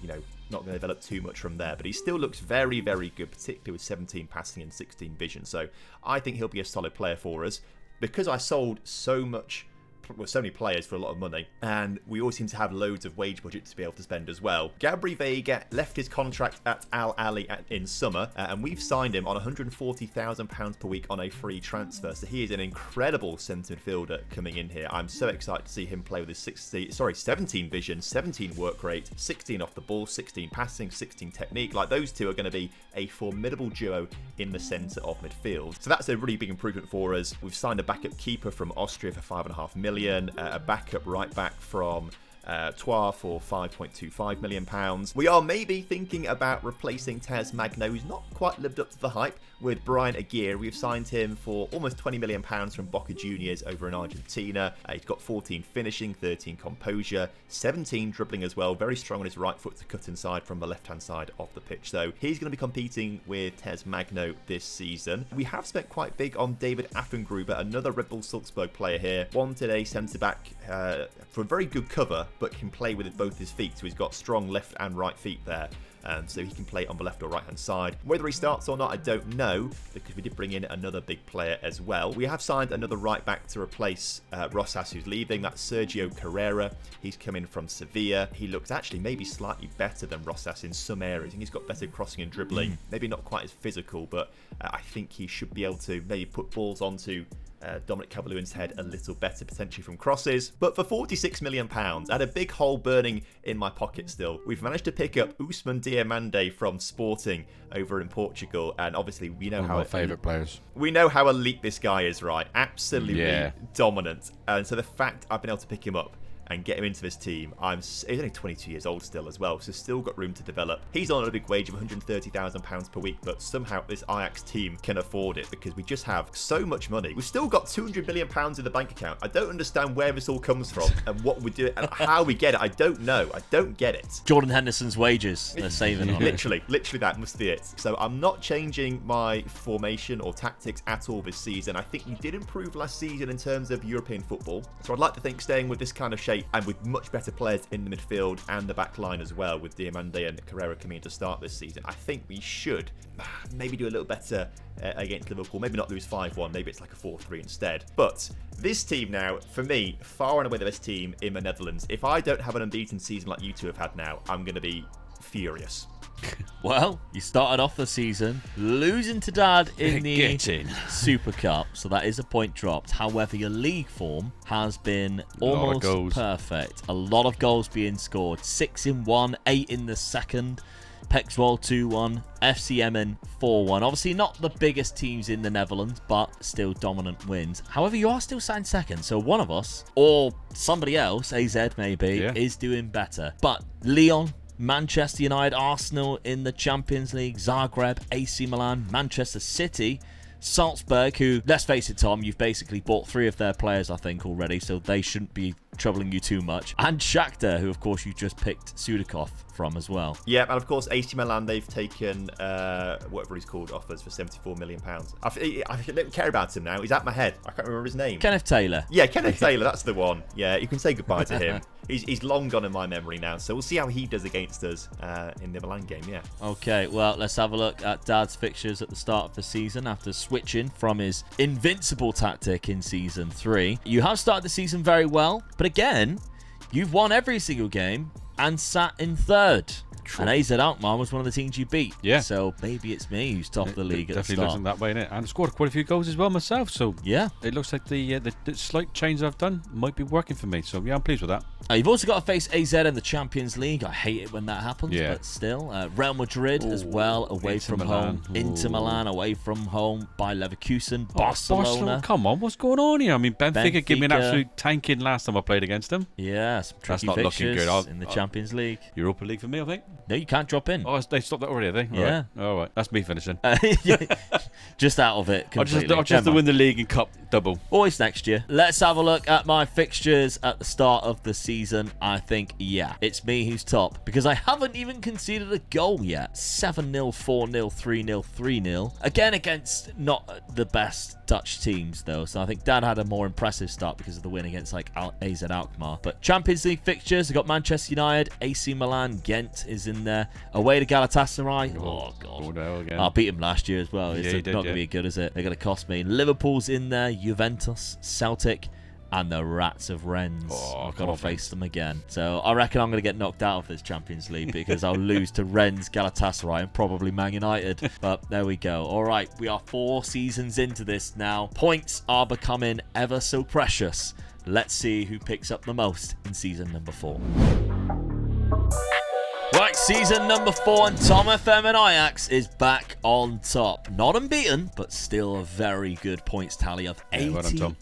not going to develop too much from there, but he still looks very, very good, particularly with 17 passing and 16 vision. So I think he'll be a solid player for us. Because I sold so many players for a lot of money, and we always seem to have loads of wage budget to be able to spend as well. Gabri Veiga left his contract at Al Ahly in summer, and we've signed him on £140,000 per week on a free transfer. So he is an incredible centre midfielder coming in here. I'm so excited to see him play with his 17 vision, 17 work rate, 16 off the ball, 16 passing, 16 technique. Like, those two are going to be a formidable duo in the centre of midfield. So that's a really big improvement for us. We've signed a backup keeper from Austria for £5.5 million. A backup right back from Troyes for £5.25 million. We are maybe thinking about replacing Tez Magno, who's not quite lived up to the hype, with Brian Aguirre. We've signed him for almost £20 million from Boca Juniors over in Argentina. He's got 14 finishing, 13 composure, 17 dribbling as well. Very strong on his right foot to cut inside from the left-hand side of the pitch. So he's going to be competing with Tez Magno this season. We have spent quite big on David Affengruber, another Red Bull Salzburg player here. Wanted a centre-back for a very good cover, but can play with both his feet. So he's got strong left and right feet there. So he can play on the left or right hand side. Whether he starts or not, I don't know, because we did bring in another big player as well. We have signed another right back to replace Rossas, who's leaving. That's Sergio Carrera. He's coming from Sevilla. He looks actually maybe slightly better than Rossas in some areas. I think he's got better crossing and dribbling. Maybe not quite as physical, but I think he should be able to maybe put balls onto Dominic Calvert-Lewin's head a little better, potentially from crosses. But for £46 million, I had a big hole burning in my pocket still. We've managed to pick up Ousmane Diomande from Sporting over in Portugal, and obviously we know how my favourite players. We know how elite this guy is, right? Absolutely dominant. And so the fact I've been able to pick him up and get him into this team. He's only 22 years old still as well, so still got room to develop. He's on a big wage of £130,000 per week, but somehow this Ajax team can afford it because we just have so much money. We've still got £200 million in the bank account. I don't understand where this all comes from and what we do and how we get it. I don't know. I don't get it. Jordan Henderson's wages they're saving on. Literally that must be it. So I'm not changing my formation or tactics at all this season. I think we did improve last season in terms of European football. So I'd like to think staying with this kind of shape and with much better players in the midfield and the back line as well, with Diomande and Carrera coming in to start this season, I think we should maybe do a little better against Liverpool. Maybe not lose 5-1, maybe it's like a 4-3 instead. But this team now, for me, far and away the best team in the Netherlands. If I don't have an unbeaten season like you two have had now, I'm going to be furious. Well, you started off the season losing to Dad in the Super Cup, so that is a point dropped. However, your league form has been almost perfect. A lot of goals being scored. 6 in one, 8 in the second. Pexwold 2-1, FC Emmen 4-1. Obviously not the biggest teams in the Netherlands, but still dominant wins. However, you are still sat in second, so one of us, or somebody else, AZ maybe, is doing better. But Lyon, Manchester United, Arsenal in the Champions League, Zagreb, AC Milan, Manchester City, Salzburg, who, let's face it, Tom, you've basically bought 3 of their players, I think, already, so they shouldn't be troubling you too much. And Shakhtar, who, of course, you just picked Sudakov from as well. Yeah, and of course, AC Milan, they've taken whatever he's called, offers for £74 million. I don't care about him now. He's at my head. I can't remember his name. Kenneth Taylor. Yeah, Kenneth Taylor, that's the one. Yeah, you can say goodbye to him. He's long gone in my memory now, so we'll see how he does against us in the Milan game, yeah. Okay, well, let's have a look at Dad's fixtures at the start of the season after switching from his invincible tactic in Season 3. You have started the season very well, but again, you've won every single game and sat in third. True. And AZ Alkmaar was one of the teams you beat. Yeah. So maybe it's me who's top of the league at the definitely start. looks that way, innit? And scored quite a few goals as well myself. So yeah, it looks like the slight change I've done might be working for me. So yeah, I'm pleased with that. You've also got to face AZ in the Champions League. I hate it when that happens, but still. Real Madrid as well, away from home. Inter Milan away from home by Leverkusen. Barcelona. Come on, what's going on here? I mean, Benfica gave me an absolute tanking last time I played against them. Yeah, some tricky that's not looking good. In the Champions League. Europa League for me, I think. No, you can't drop in. Oh, they stopped that already, have they? Yeah. All right. That's me finishing. Just out of it completely. I'll just win the league and cup double. Always next year. Let's have a look at my fixtures at the start of the season. I think, it's me who's top because I haven't even conceded a goal yet. 7-0, 4-0, 3-0, 3-0. Again, against not the best Dutch teams, though. So I think Dad had a more impressive start because of the win against AZ Alkmaar. But Champions League fixtures, I've got Manchester United, AC Milan, Ghent is in there. Away to Galatasaray. Oh, God. Again. I beat him last year as well. It's not going to be good, is it? They're going to cost me. Liverpool's in there, Juventus, Celtic, and the Rats of Rennes. I've got to face them again. So I reckon I'm going to get knocked out of this Champions League because I'll lose to Rennes, Galatasaray, and probably Man United. But there we go. All right, we are 4 seasons into this now. Points are becoming ever so precious. Let's see who picks up the most in season number 4. Right, season number 4, and Tom FM and Ajax is back on top. Not unbeaten, but still a very good points tally of 89.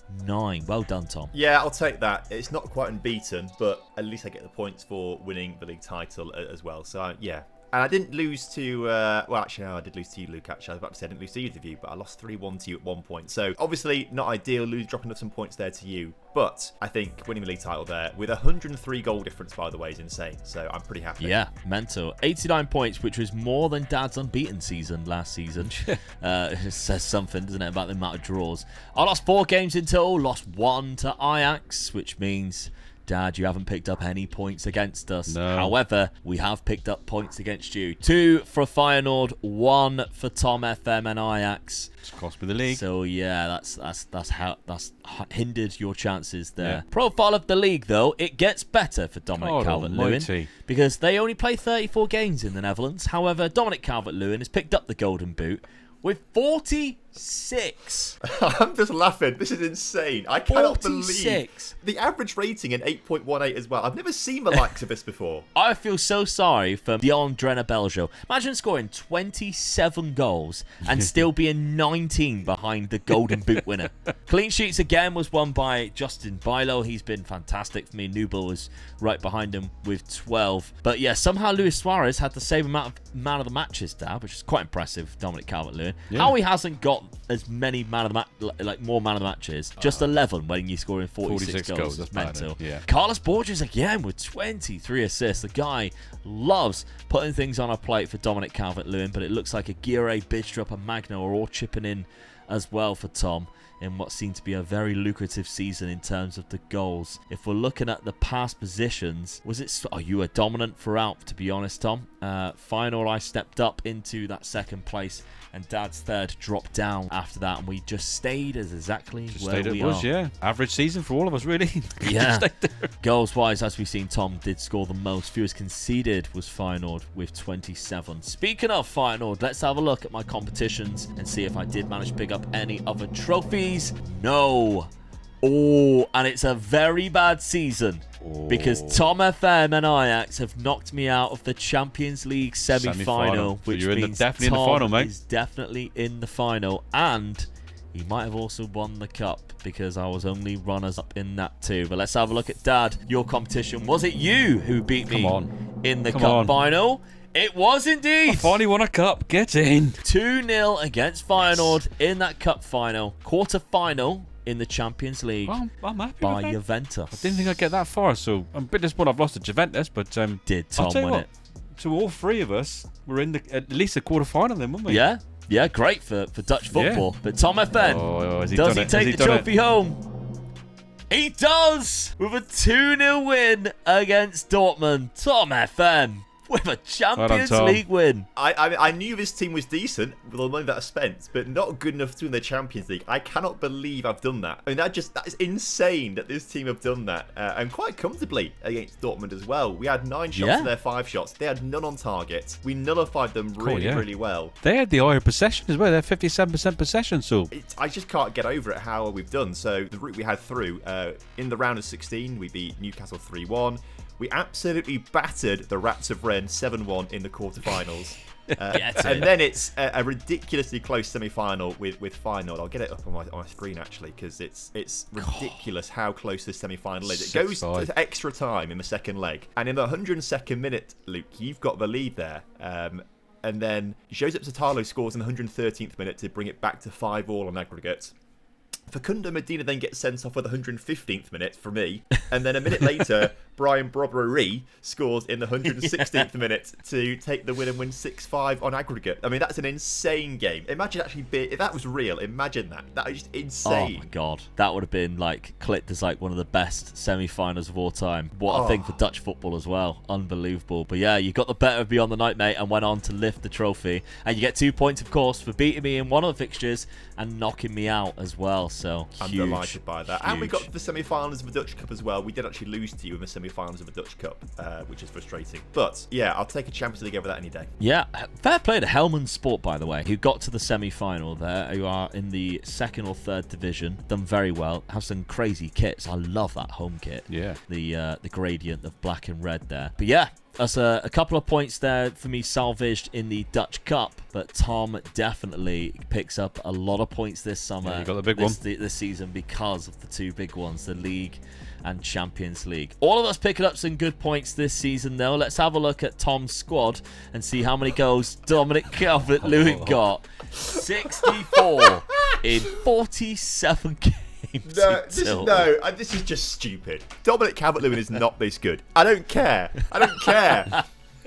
Well done, Tom. Yeah, I'll take that. It's not quite unbeaten, but at least I get the points for winning the league title as well. So, yeah. And I didn't lose to, I did lose to you, Luke, actually. I was about to say I didn't lose to either of you, but I lost 3-1 to you at one point. So, obviously, not ideal, dropping off some points there to you. But I think winning the league title there, with 103 goal difference, by the way, is insane. So, I'm pretty happy. Yeah, mental. 89 points, which was more than Dad's unbeaten season last season. It says something, doesn't it, about the amount of draws. I lost 4 games in total, lost 1 to Ajax, which means... Dad, you haven't picked up any points against us. No. However, we have picked up points against you. 2 for Feyenoord, 1 for Tom FM and Ajax. It's cost me the league. So yeah, that's hindered your chances there. Yeah. Profile of the league though, it gets better for Dominic Calvert-Lewin because they only play 34 games in the Netherlands. However, Dominic Calvert-Lewin has picked up the Golden Boot with 46. I'm just laughing. This is insane. I cannot believe the average rating in 8.18 as well. I've never seen the likes of this before. I feel so sorry for Dion Drenna-Beljo. Imagine scoring 27 goals and still being 19 behind the Golden Boot winner. Clean sheets again was won by Justin Bijlo. He's been fantastic for me. Nubel was right behind him with 12. But yeah, somehow Luis Suarez had the same amount of man of the matches, Dad, which is quite impressive. Dominic Calvert-Lewin. Yeah. How he hasn't got as many more man of the matches, just 11 when you're scoring 46 goals. That's mental. Yeah. Carlos Borges again with 23 assists. The guy loves putting things on a plate for Dominic Calvert-Lewin, but it looks like Aguirre, Bidstrup and Magno are all chipping in as well for Tom in what seemed to be a very lucrative season in terms of the goals. If we're looking at the past positions, you were dominant throughout, to be honest, Tom. Final, I stepped up into that second place, and Dad's third dropped down after that, and we just stayed as exactly where we are. Yeah. Average season for all of us, really. Yeah. Goals-wise, as we've seen, Tom did score the most. Fewest conceded was Feyenoord with 27. Speaking of Feyenoord, let's have a look at my competitions and see if I did manage to pick up any other trophies. No. Oh, and it's a very bad season because Tom FM and Ajax have knocked me out of the Champions League semi-final, So which you're means definitely Tom in the final, mate. is definitely in the final, and he might have also won the cup because I was only runners-up in that too. But let's have a look at Dad. Your competition. Was it you who beat me in the cup final? It was indeed. I finally won a cup. Get in. 2-0 against Feyenoord in that cup final. Quarter-final in the Champions League Well, I'm happy by with that. Juventus. I didn't think I'd get that far, so I'm a bit disappointed I've lost to Juventus, but Did I'll Tom tell you win what, it? so all three of us were in at least the quarter-final then, weren't we? Yeah. Yeah, great for Dutch football. Yeah. But Tom FM, has he does done he it? take Has he the done it? trophy home? He does! With a 2-0 win against Dortmund. Tom FM with a Champions Tom. League win. I knew this team was decent with all the money that I spent, but not good enough to win the Champions League. I cannot believe I've done that. I mean, that is insane that this team have done that, and quite comfortably against Dortmund as well. We had 9 shots in their 5 shots. They had none on target. We nullified them really well. They had the higher possession as well. They're 57% possession, so I just can't get over it how we've done. So the route we had through, in the round of 16, we beat Newcastle 3-1. We absolutely battered the Rats of Rennes 7-1 in the quarterfinals. And then it's a ridiculously close semi-final with Feyenoord. I'll get it up on my screen actually, because it's ridiculous how close this semi-final is. It goes to extra time in the second leg, and in the 102nd minute, Luke, you've got the lead there. And then Josep Zatalo scores in the 113th minute to bring it back to 5-5 on aggregate. Facundo Medina then gets sent off with the 115th minute for me, and then a minute later, Brian Brobbery scores in the 116th minute to take the win and win 6-5 on aggregate. I mean, that's an insane game. Imagine actually if that was real. Imagine that. That is just insane. Oh my god, that would have been clipped as one of the best semi-finals of all time. What a thing for Dutch football as well. Unbelievable. But yeah, you got the better of me on the night, mate, and went on to lift the trophy. And you get 2 points, of course, for beating me in one of the fixtures and knocking me out as well. So I'm huge, delighted by that. huge. And we got to the semi-finals of the Dutch Cup as well. We did actually lose to you in the semi-finals of the Dutch Cup, which is frustrating. But yeah, I'll take a Champions League over that any day. Yeah, fair play to Helmond Sport, by the way, who got to the semi-final there, who are in the 2nd or 3rd division. Done very well. Have some crazy kits. I love that home kit. Yeah. The gradient of black and red there. But yeah, that's a couple of points there for me salvaged in the Dutch Cup, but Tom definitely picks up a lot of points this summer. Yeah, you got the big one. This season because of the 2 big ones, the League and Champions League. All of us picking up some good points this season, though. Let's have a look at Tom's squad and see how many goals Dominic Calvert-Lewin got. 64 in 47 games. This is just stupid. Dominic Calvert-Lewin is not this good. I don't care.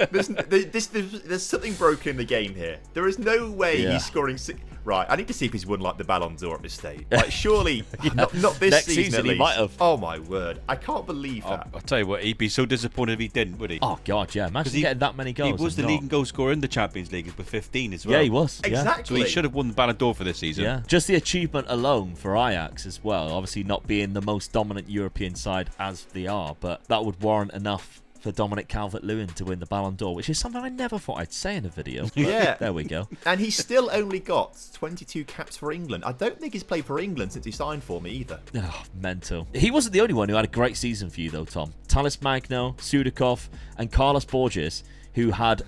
There's something broken in the game here. There is no way he's scoring six. Right, I need to see if he's won the Ballon d'Or at this stage. Surely not this Next season. season At least. he might have. Oh my word! I can't believe that. I'll tell you what, he'd be so disappointed if he didn't, would he? Oh god, yeah. Imagine getting that many goals. He was the league and goal scorer in the Champions League with 15 as well. Yeah, he was. Exactly. So he should have won the Ballon d'Or for this season. Yeah, just the achievement alone for Ajax as well. Obviously, not being the most dominant European side as they are, but that would warrant enough for Dominic Calvert-Lewin to win the Ballon d'Or, which is something I never thought I'd say in a video. Yeah. There we go. And he's still only got 22 caps for England. I don't think he's played for England since he signed for me either. Oh, mental. He wasn't the only one who had a great season for you, though, Tom. Talles Magno, Sudakov, and Carlos Borges, who had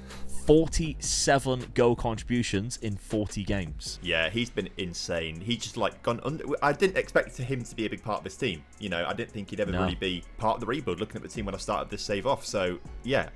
47 goal contributions in 40 games. Yeah, he's been insane. He's just gone under. I didn't expect him to be a big part of this team. I didn't think he'd ever really be part of the rebuild, looking at the team when I started this save off. So, yeah,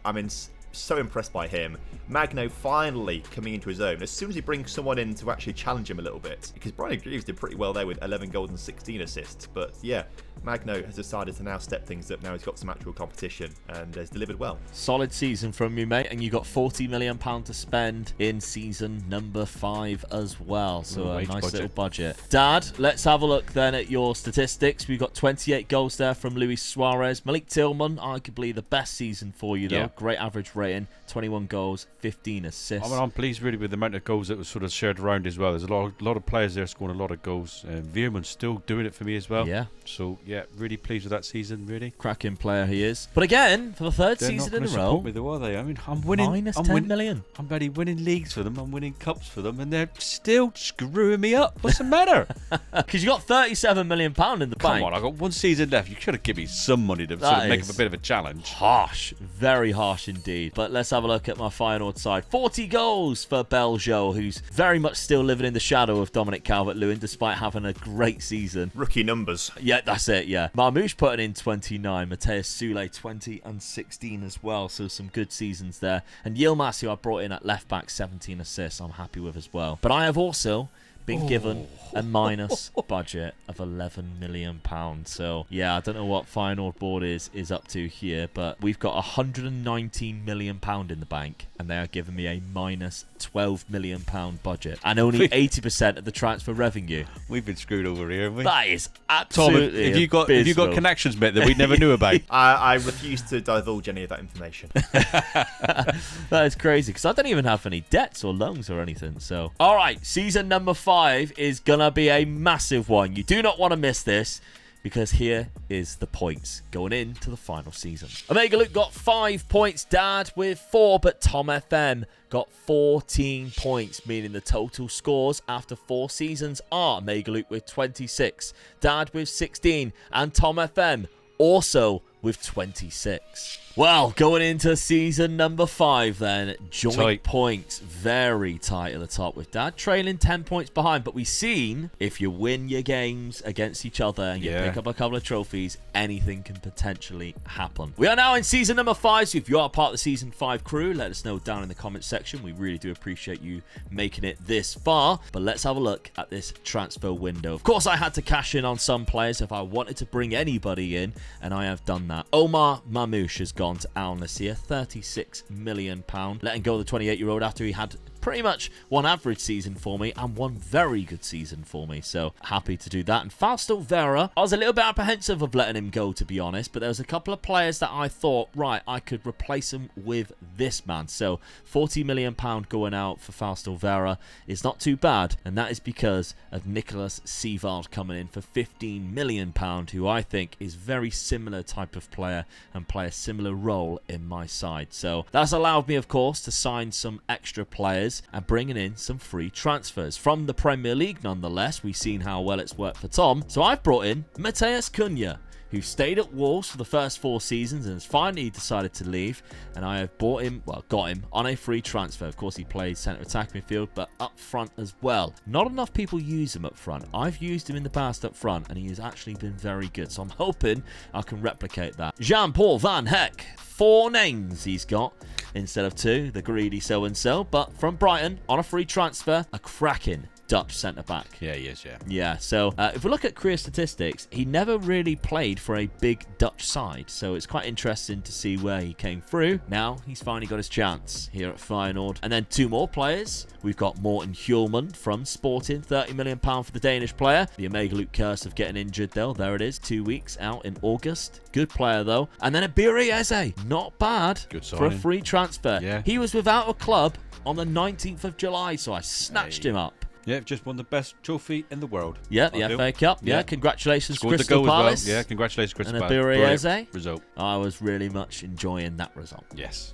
so impressed by him. Magno finally coming into his own. As soon as he brings someone in to actually challenge him a little bit, because Brian Greaves did pretty well there with 11 goals and 16 assists. But yeah, Magno has decided to now step things up. Now he's got some actual competition and has delivered well. Solid season from you, mate, and you got £40 million to spend in season number 5 as well. So a nice little budget. Dad, let's have a look then at your statistics. We've got 28 goals there from Luis Suarez. Malik Tillman, arguably the best season for you, though. Yeah. Great average rating. 21 goals, 15 assists. I'm pleased really with the amount of goals that was sort of shared around as well. There's a lot of players there scoring a lot of goals. Veerman's still doing it for me as well. Yeah. So, yeah, really pleased with that season, really. Cracking player he is. But again, for the third They're season not in a gonna row, support me though, are they? I mean, I'm winning. minus I'm 10 million. I'm bloody winning leagues for them. I'm winning cups for them, and they're still screwing me up. What's the matter? Because you got £37 million in the Come bank. on, I got one season left. You should have given me some money to sort That of make is up a bit of a challenge. Harsh. Very harsh indeed. But let's have a look at my Feyenoord side. 40 goals for Beljo, who's very much still living in the shadow of Dominic Calvert-Lewin, despite having a great season. Rookie numbers. Yeah, that's it, yeah. Marmoush putting in 29. Mateus Sule, 20 and 16 as well. So some good seasons there. And Yilmaz, who I brought in at left-back, 17 assists, I'm happy with as well. But I have also been given a minus budget of £11 million. So, yeah, I don't know what Feyenoord board is up to here, but we've got £119 million in the bank, and they are giving me a minus £12 million budget, and only 80% of the transfer revenue. We've been screwed over here, haven't we? That is Tom, absolutely have you got abysmal. connections, mate, that we never knew about? I refuse to divulge any of that information. That is crazy, because I don't even have any debts or loans or anything. So, all right, season number 5 is gonna be a massive one. You do not want to miss this, because here is the points going into the final season. Omega Luke got 5 points, Dad with 4, but Tom FM got 14 points, meaning the total scores after 4 seasons are Omega Luke with 26, Dad with 16, and Tom FM also with 26. Well, going into season number 5 then, joint Tight. points very tight at the top, with Dad trailing 10 points behind, but we've seen if you win your games against each other and you pick up a couple of trophies, anything can potentially happen. We are now in season number 5, so if you are part of the season 5 crew, let us know down in the comment section. We really do appreciate you making it this far. But let's have a look at this transfer window. Of course, I had to cash in on some players if I wanted to bring anybody in, and I have done that. Omar Marmoush has gone to Al Nassr, £36 million, letting go of the 28-year-old after he had pretty much one average season for me and one very good season for me, so happy to do that. And Fausto Vera, I was a little bit apprehensive of letting him go, to be honest, but there was a couple of players that I thought, right, I could replace him with this man. So £40 million going out for Fausto Vera is not too bad, and that is because of Nicholas Seevald coming in for £15 million, who I think is very similar type of player and play a similar role in my side. So that's allowed me, of course, to sign some extra players and bringing in some free transfers from the Premier League. Nonetheless, we've seen how well it's worked for Tom, so I've brought in Mateus Cunha, who stayed at Wolves for the first 4 seasons and has finally decided to leave, and I have got him on a free transfer. Of course, he plays centre attack midfield, but up front as well. Not enough people use him up front. I've used him in the past up front, and he has actually been very good, so I'm hoping I can replicate that. Jean-Paul Van Heck, 4 names he's got instead of 2, the greedy so-and-so, but from Brighton on a free transfer, a cracking Dutch centre-back. Yeah, he is, yeah. Yeah, so if we look at career statistics, he never really played for a big Dutch side, so it's quite interesting to see where he came through. Now, he's finally got his chance here at Feyenoord. And then 2 more players. We've got Morten Hjulmand from Sporting, £30 million for the Danish player. The Omega Luke curse of getting injured, though. There it is, 2 weeks out in August. Good player, though. And then Abiri Eze, not bad Good for a signing. free transfer. Yeah. He was without a club on the 19th of July, so I snatched him up. Yeah, just won the best trophy in the world. Yeah, the I do. FA Cup. Yeah, Yeah. congratulations, Scored the Crystal goal Palace. as well. Yeah, congratulations, Crystal And Palace. Abiri Brilliant Eze. result. I was really much enjoying that result. Yes.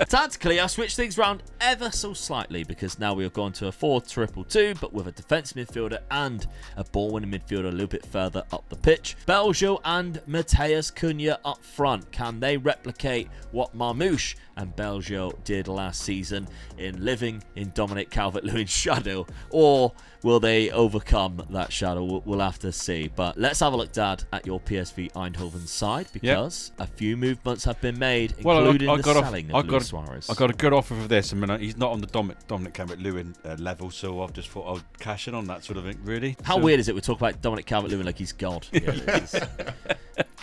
Tactically, I switched things around ever so slightly because now we have gone to a 4-2-2, but with a defensive midfielder and a ball-winning midfielder a little bit further up the pitch. Beljo and Mateus Cunha up front. Can they replicate what Marmoush and Beljo did last season in living in Dominic Calvert-Lewin's shadow, or will they overcome that shadow? We'll have to see. But let's have a look, Dad, at your PSV Eindhoven side, because a few movements have been made, including the selling of Luis Suarez. I got a good offer for this. I mean, he's not on the Dominic Calvert-Lewin level, so I've just thought I'd cash in on that sort of thing, really. How weird is it we talk about Dominic Calvert-Lewin like he's God? Yeah, it's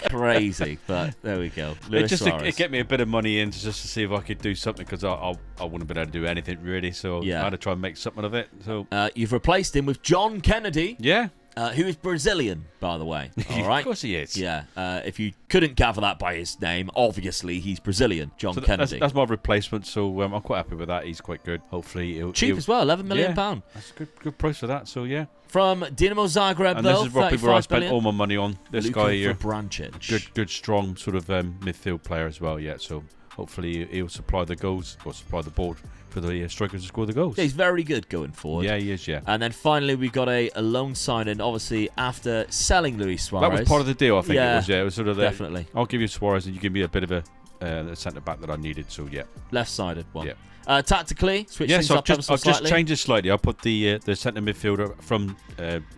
crazy, but there we go. Luis Suarez. It get me a bit of money in just to see if I could do something, because I wouldn't have been able to do anything, really, so Yeah. I had to try and make something of it. So You've replaced him with John Kennedy. yeah. who is Brazilian, by the way. All right? Of course he is. Yeah. If you couldn't gather that by his name, obviously he's Brazilian. John So Kennedy. that's my replacement, so I'm quite happy with that. He's quite good. Hopefully Cheap as well, £11 million. That's a good price for that, so yeah. From Dinamo Zagreb, And though, this is probably where I spent million. all my money on. This Luka guy here. Vrancic. Good, strong sort of midfield player as well, yeah. So hopefully he'll supply the goals, or supply the ball for the strikers to score the goals. Yeah, he's very good going forward. Yeah, he is, yeah. And then finally, we got a loan signing, obviously, after selling Luis Suarez. That was part of the deal, I think it was, yeah. It was sort of definitely. I'll give you Suarez and you give me a bit of a centre-back that I needed, so yeah. Left-sided one. Yeah. Tactically, switch things So up ever so I've just slightly. changed it slightly. I put the centre midfielder from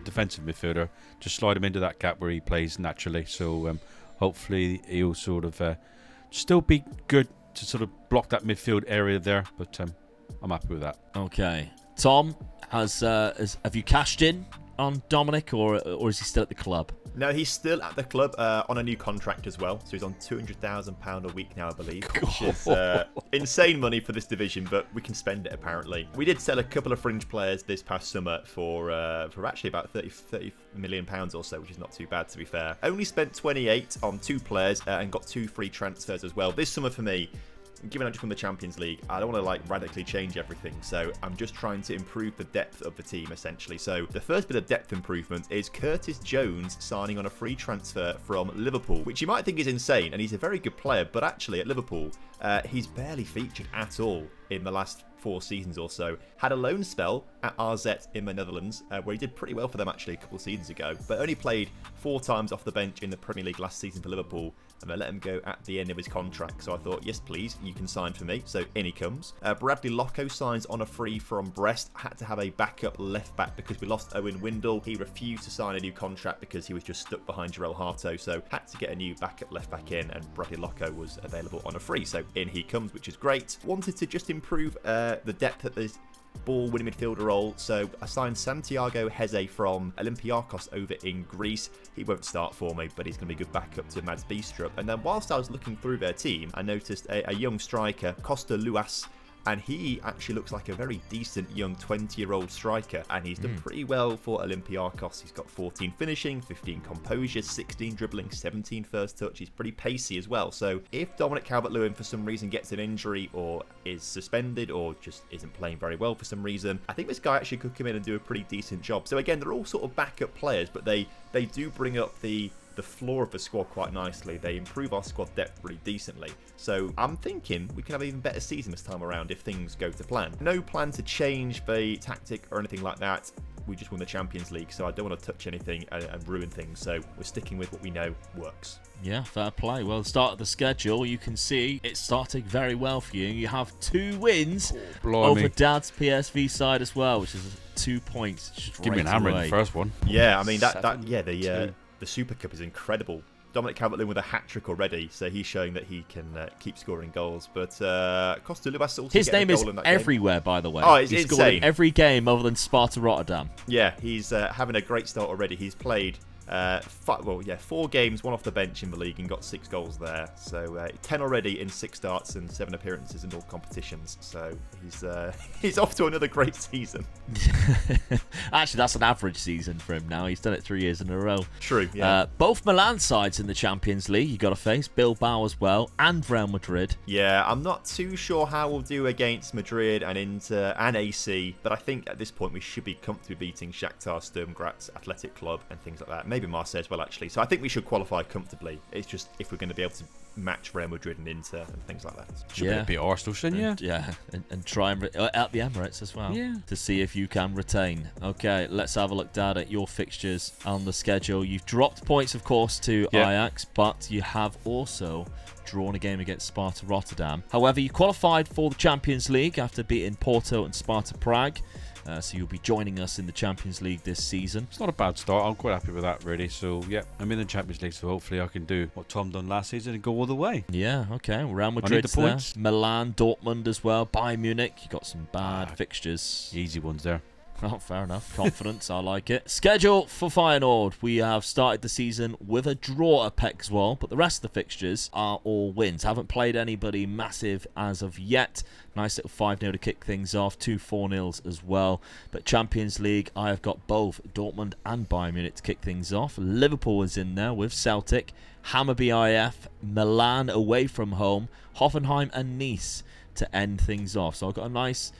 defensive midfielder, just slide him into that gap where he plays naturally. So hopefully he'll sort of still be good to sort of block that midfield area there. But I'm happy with that. Okay. Tom, have you cashed in on Dominic, or is he still at the club? No, he's still at the club on a new contract as well. So he's on £200,000 a week now, I believe, which is insane money for this division, but we can spend it apparently. We did sell a couple of fringe players this past summer for actually about £30 million or so, which is not too bad to be fair. Only spent 28 on 2 players and got 2 free transfers as well. This summer for me, given I just won the Champions League, I don't want to radically change everything. So I'm just trying to improve the depth of the team essentially. So the first bit of depth improvement is Curtis Jones signing on a free transfer from Liverpool, which you might think is insane, and he's a very good player, but actually at Liverpool, he's barely featured at all in the last 4 seasons or so. Had a loan spell at RZ in the Netherlands, where he did pretty well for them actually a couple of seasons ago, but only played 4 times off the bench in the Premier League last season for Liverpool, and they let him go at the end of his contract. So I thought, yes please, you can sign for me. So in he comes. Bradley Locko signs on a free from Brest. Had to have a backup left back because we lost Owen Windle. He refused to sign a new contract because he was just stuck behind Jarell Harto, so had to get a new backup left back in, and Bradley Locko was available on a free. So in he comes, which is great. Wanted to just improve the depth at the ball-winning midfielder role, so I signed Santiago Heze from Olympiakos over in Greece. He won't start for me, but he's going to be a good backup to Mads Biestrup. And then whilst I was looking through their team, I noticed a young striker, Costa Luas, and he actually looks like a very decent young 20-year-old striker, and he's done pretty well for Olympiakos. He's got 14 finishing, 15 composure, 16 dribbling, 17 first touch. He's pretty pacey as well. So if Dominic Calvert-Lewin for some reason gets an injury or is suspended or just isn't playing very well for some reason, I think this guy actually could come in and do a pretty decent job. So again, they're all sort of backup players, but they do bring up the floor of the squad quite nicely. They improve our squad depth really decently. So I'm thinking we can have an even better season this time around if things go to plan. No plan to change the tactic or anything like that. We just won the Champions League, so I don't want to touch anything and ruin things. So we're sticking with what we know works. Yeah, fair play. Well, the start of the schedule, you can see it's starting very well for you. You have 2 wins over Dad's PSV side as well, which is 2 points. Just Give me an hammer in the first one. Yeah, I mean the Super Cup is incredible. Dominic Calvert-Lewin with a hat-trick already, so he's showing that he can keep scoring goals. But Costa Luas also his name is everywhere, by the way. Oh, it's he's insane. scored in every game other than Sparta Rotterdam. Yeah, he's having a great start already. He's played 4 games, 1 off the bench in the league, and got 6 goals there. So 10 already in 6 starts and 7 appearances in all competitions. So he's off to another great season. Actually, that's an average season for him now. He's done it 3 years in a row. True, yeah. Both Milan sides in the Champions League, you got to face Bilbao as well, and Real Madrid. Yeah, I'm not too sure how we'll do against Madrid and Inter and AC, but I think at this point we should be comfortably beating Shakhtar, Sturm Graz, Athletic Club, and things like that. Maybe Marseille as well, actually. So I think we should qualify comfortably. It's just if we're going to be able to match Real Madrid and Inter and things like that. Should be a bit Arsenal, shouldn't you? Yeah, and try and at the Emirates as well. Yeah. To see if you can retain. Okay, let's have a look, Dad, at your fixtures on the schedule. You've dropped points, of course, to Ajax, but you have also drawn a game against Sparta Rotterdam. However, you qualified for the Champions League after beating Porto and Sparta Prague. So you'll be joining us in the Champions League this season. It's not a bad start. I'm quite happy with that, really. So, yeah, I'm in the Champions League, so hopefully I can do what Tom done last season and go all the way. Yeah, okay. Well, Real Madrid's the there. points. Milan, Dortmund as well. Bayern Munich. You got some bad fixtures. Easy ones there. Oh, fair enough. Confidence, I like it. Schedule for Feyenoord. We have started the season with a draw at Pexwold, but the rest of the fixtures are all wins. Haven't played anybody massive as of yet. Nice little 5-0 to kick things off. 2 4-0s as well. But Champions League, I have got both Dortmund and Bayern Munich to kick things off. Liverpool is in there with Celtic, Hammarby IF, Milan away from home, Hoffenheim and Nice to end things off. So I've got a nice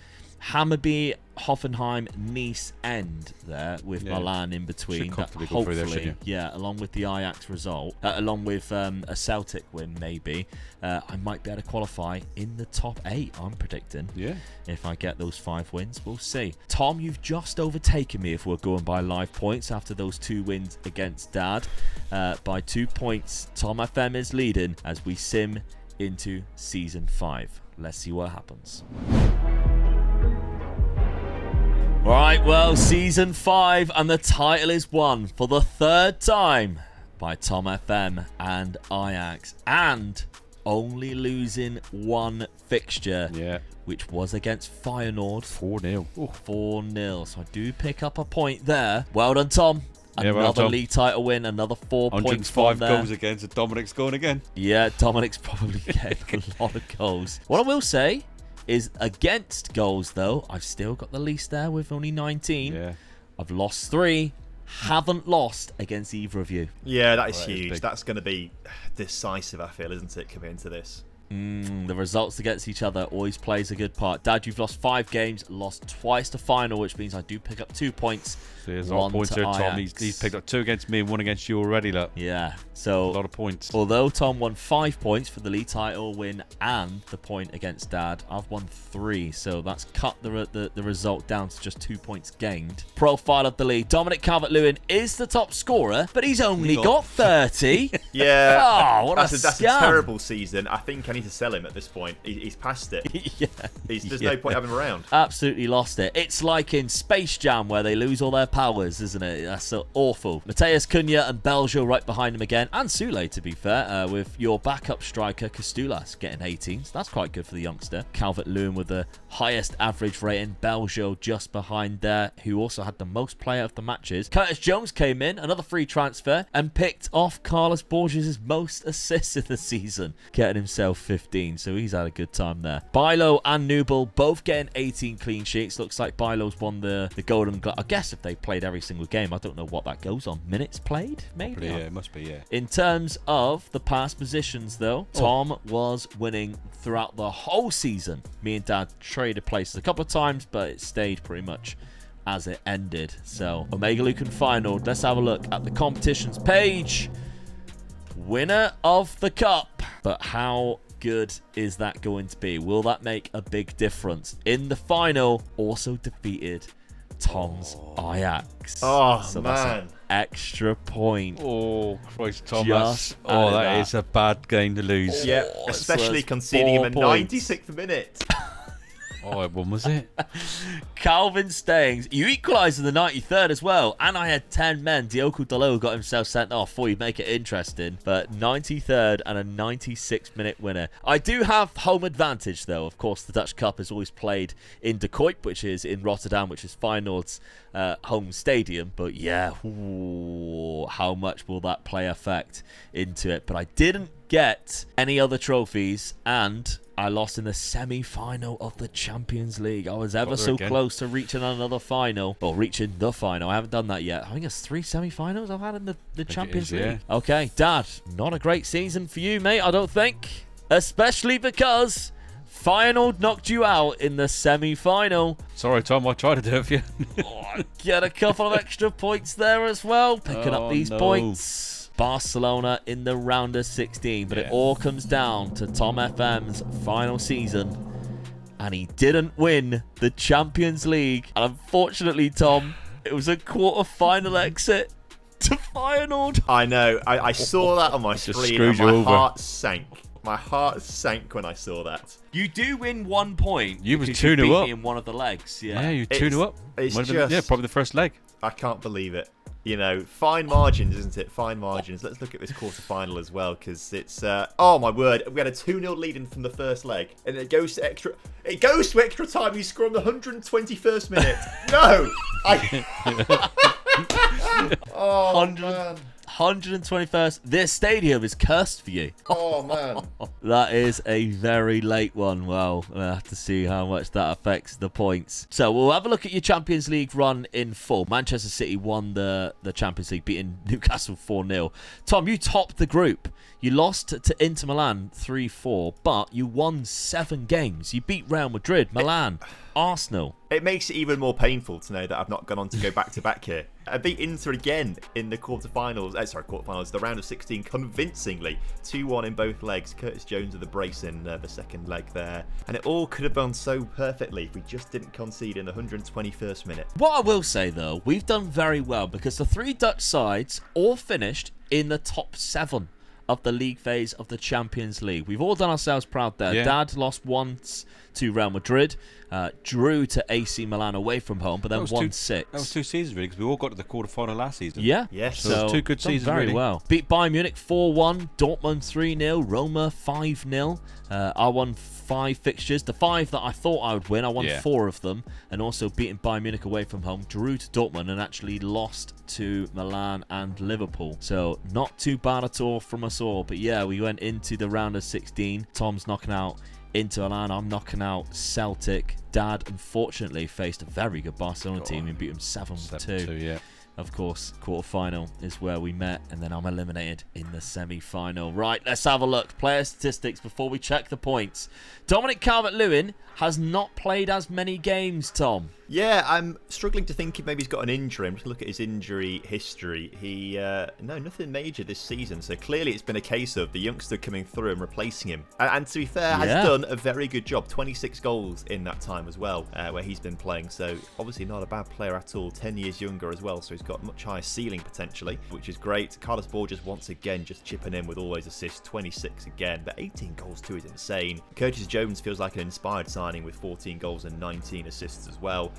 Hammarby, Hoffenheim, Nice end there with Milan in between. Should comfortably go through there, shouldn't you? Yeah, along with the Ajax result, along with a Celtic win maybe, I might be able to qualify in the top 8, I'm predicting. Yeah. If I get those 5 wins, we'll see. Tom, you've just overtaken me if we're going by live points after those 2 wins against Dad. By 2 points, Tom FM is leading as we sim into Season 5. Let's see what happens. Alright, well, Season 5, and the title is won for the 3rd time by Tom FM and Ajax, and only losing 1 fixture, which was against Feyenoord. 4-0. 4-0, so I do pick up a point there. Well done, Tom. Well Another done. league title win, another 4 points from 105 there. goals again, so Dominic's going again. Yeah, Dominic's probably getting a lot of goals. What I will say is against goals, though, I've still got the least there with only 19. Yeah. I've lost 3, haven't lost against either of you. Yeah, that is Right, it's huge. big. That's going to be decisive, I feel, isn't it, coming into this? The results against each other always plays a good part. Dad, you've lost 5 games, lost twice to final, which means I do pick up 2 points. So there's 1 our points to there, Tom. Ajax. He's picked up 2 against me and 1 against you already, look. Yeah, A so lot of points. although Tom won 5 points for the league title win and the point against Dad, I've won 3, so that's cut the result down to just 2 points gained. Profile of the league: Dominic Calvert-Lewin is the top scorer, but he's only got 30. Yeah, Oh, what that's a a scam. terrible season. I think I need to sell him at this point. He's past it. Yeah. There's no point having him around. Absolutely lost it. It's like in Space Jam where they lose all their powers, isn't it? That's so awful. Mateus Cunha and Belgio right behind him again, and Sule, to be fair, with your backup striker Castulas getting 18. So that's quite good for the youngster. Calvert-Lewin with the highest average rating. Belgio just behind there, who also had the most player of the matches. Curtis Jones came in, another free transfer, and picked off Carlos Borges' most assists in the season, getting himself 15. So he's had a good time there. Bilo and Nubel both getting 18 clean sheets. Looks like Bilo's won the Golden Glove. I guess if they played every single game, I don't know what that goes on. Minutes played, maybe? Probably, yeah, it must be, yeah. In terms of the past positions, though, Tom was winning throughout the whole season. Me and Dad traded places a couple of times, but it stayed pretty much as it ended. So, Omega Luke and Feyenoord. Let's have a look at the competitions page. Winner of the cup. But how good is that going to be? Will that make a big difference? In the final, also defeated Tom's Ajax. Oh, so that's man. an extra point. Oh, Christ, Thomas. Just Oh, added that that. is a bad game to lose. Yeah, Oh, especially it's conceding him 4 in points. 96th minute. Oh, when was it? Calvin Stayings, you equalised in the 93rd as well, and I had 10 men. Diogo Dalot got himself sent off before you make it interesting, but 93rd and a 96-minute winner. I do have home advantage, though. Of course, the Dutch Cup is always played in De Kuip, which is in Rotterdam, which is Feyenoord's home stadium, but yeah, ooh, how much will that play effect into it? But I didn't get any other trophies, and I lost in the semi-final of the Champions League. I was ever Got there so again. close to reaching another final, or reaching the final. I haven't done that yet. I think it's 3 semi-finals I've had in the Champions it is, League. Okay, Dad, not a great season for you, mate, I don't think. Especially because Feyenoord knocked you out in the semi-final. Sorry, Tom, I tried to do it for you. Get a couple of extra points there as well, picking up Oh, these no. points. Barcelona in the round of 16, but it Yeah. all comes down to Tom FM's final season, and he didn't win the Champions League. And unfortunately, Tom, it was a quarter-final exit to Feyenoord. I know. I saw that on my Just screen screwed and you my over. heart sank. My heart sank when I saw that. You do win 1 point. You was because you 2-0 beat up. me in one of the legs. Yeah, Yeah. you 2-0 up. It's Might have been- just- probably the first leg. I can't believe it. You know, fine margins, isn't it? Fine margins. Let's look at this quarter-final as well, because it's... oh, my word. We had a 2-0 lead in from the first leg, and it goes to extra... It goes to extra time. You score on the 121st minute. No! Oh, 100 man. 121st. This stadium is cursed for you. Oh, man. That is a very late one. Well, we'll have to see how much that affects the points. So we'll have a look at your Champions League run in full. Manchester City won the Champions League, beating Newcastle 4-0. Tom, you topped the group. You lost to Inter Milan 3-4, but you won 7 games. You beat Real Madrid, Milan, Arsenal. It makes it even more painful to know that I've not gone on to go back-to-back here. I beat Inter again in the quarterfinals, the round of 16, convincingly. 2-1 in both legs. Curtis Jones with a brace in the second leg there. And it all could have gone so perfectly if we just didn't concede in the 121st minute. What I will say, though, we've done very well because the 3 Dutch sides all finished in the top 7 of the league phase of the Champions League. We've all done ourselves proud there. Yeah. Dad lost once to Real Madrid, drew to AC Milan away from home, but then won 6. That was 2 seasons, really, because we all got to the quarter-final last season. Yeah. Yes. So it was 2 good done seasons, very really. well. Beat Bayern Munich 4-1, Dortmund 3-0, Roma 5-0. I won 5 fixtures. The 5 that I thought I would win, I won 4 of them, and also beating Bayern Munich away from home, drew to Dortmund, and actually lost to Milan and Liverpool. So not too bad at all from us all. But yeah, we went into the round of 16. Tom's knocking out Inter Milan. I'm knocking out Celtic. Dad, unfortunately, faced a very good Barcelona team and beat them 7-2. 7-2, yeah. Of course, quarter-final is where we met, and then I'm eliminated in the semi-final. Right, let's have a look. Player statistics before we check the points. Dominic Calvert-Lewin has not played as many games, Tom. Yeah, I'm struggling to think if maybe he's got an injury. I'm just looking at his injury history. No, nothing major this season. So clearly it's been a case of the youngster coming through and replacing him. And to be fair, has done a very good job. 26 goals in that time as well, where he's been playing. So obviously not a bad player at all. 10 years younger as well. So he's got much higher ceiling potentially, which is great. Carlos Borges once again just chipping in with all those assists. 26 again, but 18 goals too is insane. Curtis Jones feels like an inspired signing with 14 goals and 19 assists as well.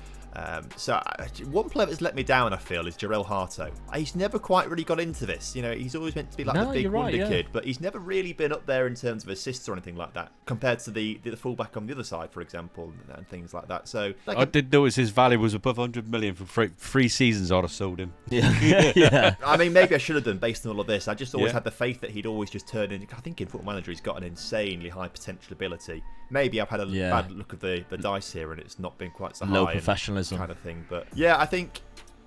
One player that's let me down, I feel, is Jarell Harto. He's never quite really got into this. You know, he's always meant to be like the big wonder kid, but he's never really been up there in terms of assists or anything like that, compared to the fullback on the other side, for example, and things like that. So I did notice his value was above 100 million for 3 seasons. I'd have sold him. Yeah. I mean, maybe I should have done based on all of this. I just always had the faith that he'd always just turn in. I think in Football Manager he's got an insanely high potential ability. Maybe I've had a bad look of the dice here and it's not been quite so high. Low professionalism kind of thing. But yeah, I think,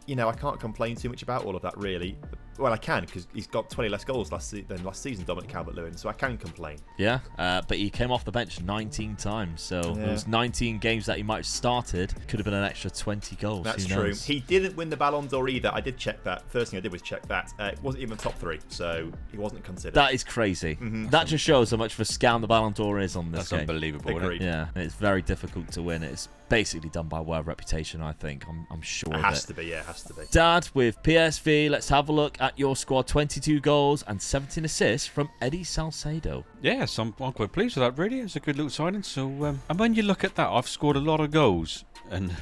you know, I can't complain too much about all of that, really. Well, I can, because he's got 20 less goals than last season, Dominic Calvert-Lewin, so I can complain. Yeah, but he came off the bench 19 times, so it was 19 games that he might have started. Could have been an extra 20 goals. That's true. He didn't win the Ballon d'Or either. I did check that. First thing I did was check that. It wasn't even top 3, so he wasn't considered. That is crazy. That just shows how much of a scam the Ballon d'Or is on this That's game. unbelievable, isn't it? Yeah, it's very difficult to win. It's basically done by way of reputation, I think. I'm sure It of has it. to be, yeah, it has to be. Dad, with PSV, let's have a look at your squad. 22 goals and 17 assists from Eddie Salcedo. Yes, I'm quite pleased with that, really. It's a good little signing. So, and when you look at that, I've scored a lot of goals and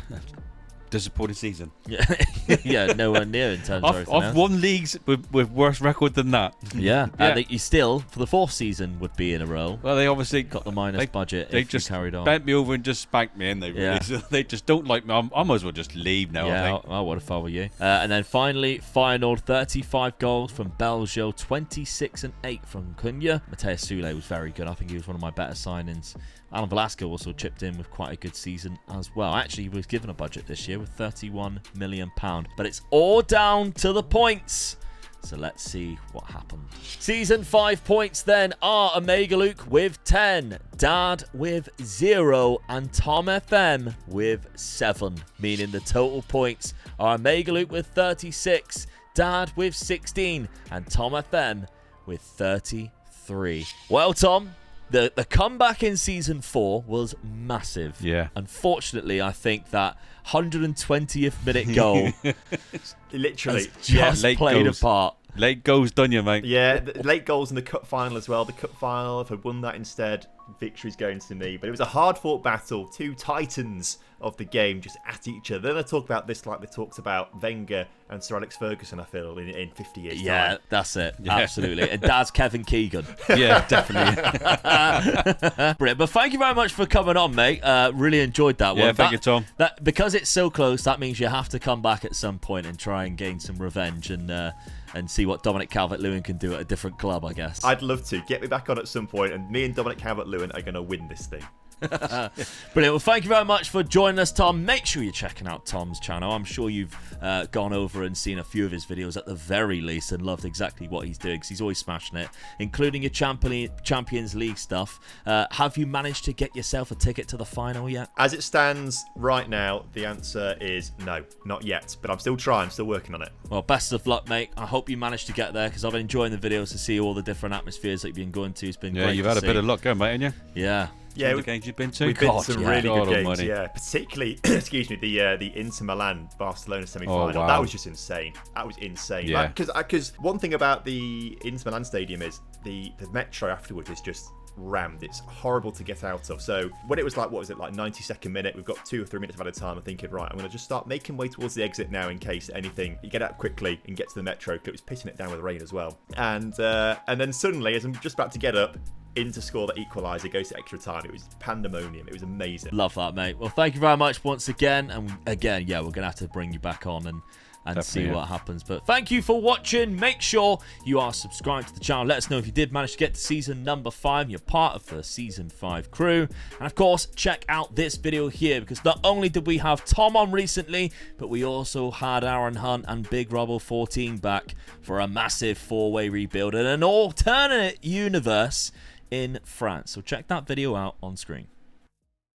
disappointing season. Yeah, yeah, nowhere near in terms of everything I've else. won leagues with worse record than that. Yeah, Yeah. and you still, for the 4th season, would be in a row. Well, they obviously Got the minus budget They if just you carried on. bent me over and just spanked me, and they just don't like me. I might as well just leave now. I Yeah, think. I would if I were you. And then finally, final 35 goals from Belgio, 26 and 8 from Cunha. Mateus Sule was very good. I think he was one of my better signings. Alan Velasco also chipped in with quite a good season as well. Actually, he was given a budget this year with £31 million. But it's all down to the points. So let's see what happened. Season 5 points then are Omega Luke with 10, Dad with 0, and Tom FM with 7. Meaning the total points are Omega Luke with 36, Dad with 16, and Tom FM with 33. Well, Tom, the comeback in Season 4 was massive. Yeah. Unfortunately, I think that 120th minute goal Literally. has just late played goals. a part. Late goals done you, mate. Yeah, the late goals in the cup final as well. The cup final, if I'd won that instead, victory's going to me. But it was a hard-fought battle. Two titans of the game just at each other. Then I talk about this like they talked about Wenger and Sir Alex Ferguson, I feel, in 50 years' time. That's it. Yeah. Absolutely. And Dad's Kevin Keegan. Yeah, definitely. Brilliant. But thank you very much for coming on, mate. Really enjoyed that one. Yeah, thank you, Tom. Because it's so close, that means you have to come back at some point and try and gain some revenge and see what Dominic Calvert-Lewin can do at a different club, I guess. I'd love to. Get me back on at some point, and me and Dominic Calvert-Lewin are going to win this thing. Brilliant. Well, thank you very much for joining us, Tom. Make sure you're checking out Tom's channel. I'm sure you've gone over and seen a few of his videos at the very least and loved exactly what he's doing, because he's always smashing it, including your Champions League stuff. Have you managed to get yourself a ticket to the final yet? As it stands right now, the answer is no, not yet. But I'm still trying, still working on it. Well, best of luck, mate. I hope you manage to get there, because I've been enjoying the videos to see all the different atmospheres that you've been going to. It's been great. You've had a bit of luck going, mate, haven't you? Yeah. Yeah, the games you've been to. We've been to some really good games, almighty. yeah. Particularly, excuse me, the Inter Milan Barcelona semi-final. Oh, wow. That was just insane. That was insane. Yeah. Because one thing about the Inter Milan stadium is the metro afterwards is just rammed. It's horrible to get out of. So when it was like, 92nd minute, we've got 2 or 3 minutes at a time. I'm thinking, right, I'm going to just start making way towards the exit now in case anything. You get out quickly and get to the metro. It was pissing it down with rain as well. And then suddenly, as I'm just about to get up, Inter score the equaliser, goes to extra time. It was pandemonium. It was amazing. Love that, mate. Well, thank you very much once again. And again, yeah, we're going to have to bring you back on and see what happens. But thank you for watching. Make sure you are subscribed to the channel. Let us know if you did manage to get to season number 5 and you're part of the season 5 crew. And of course, check out this video here, because not only did we have Tom on recently, but we also had Aaron Hunt and Big Robbo 14 back for a massive 4-way rebuild in an alternate universe in France. So check that video out on screen.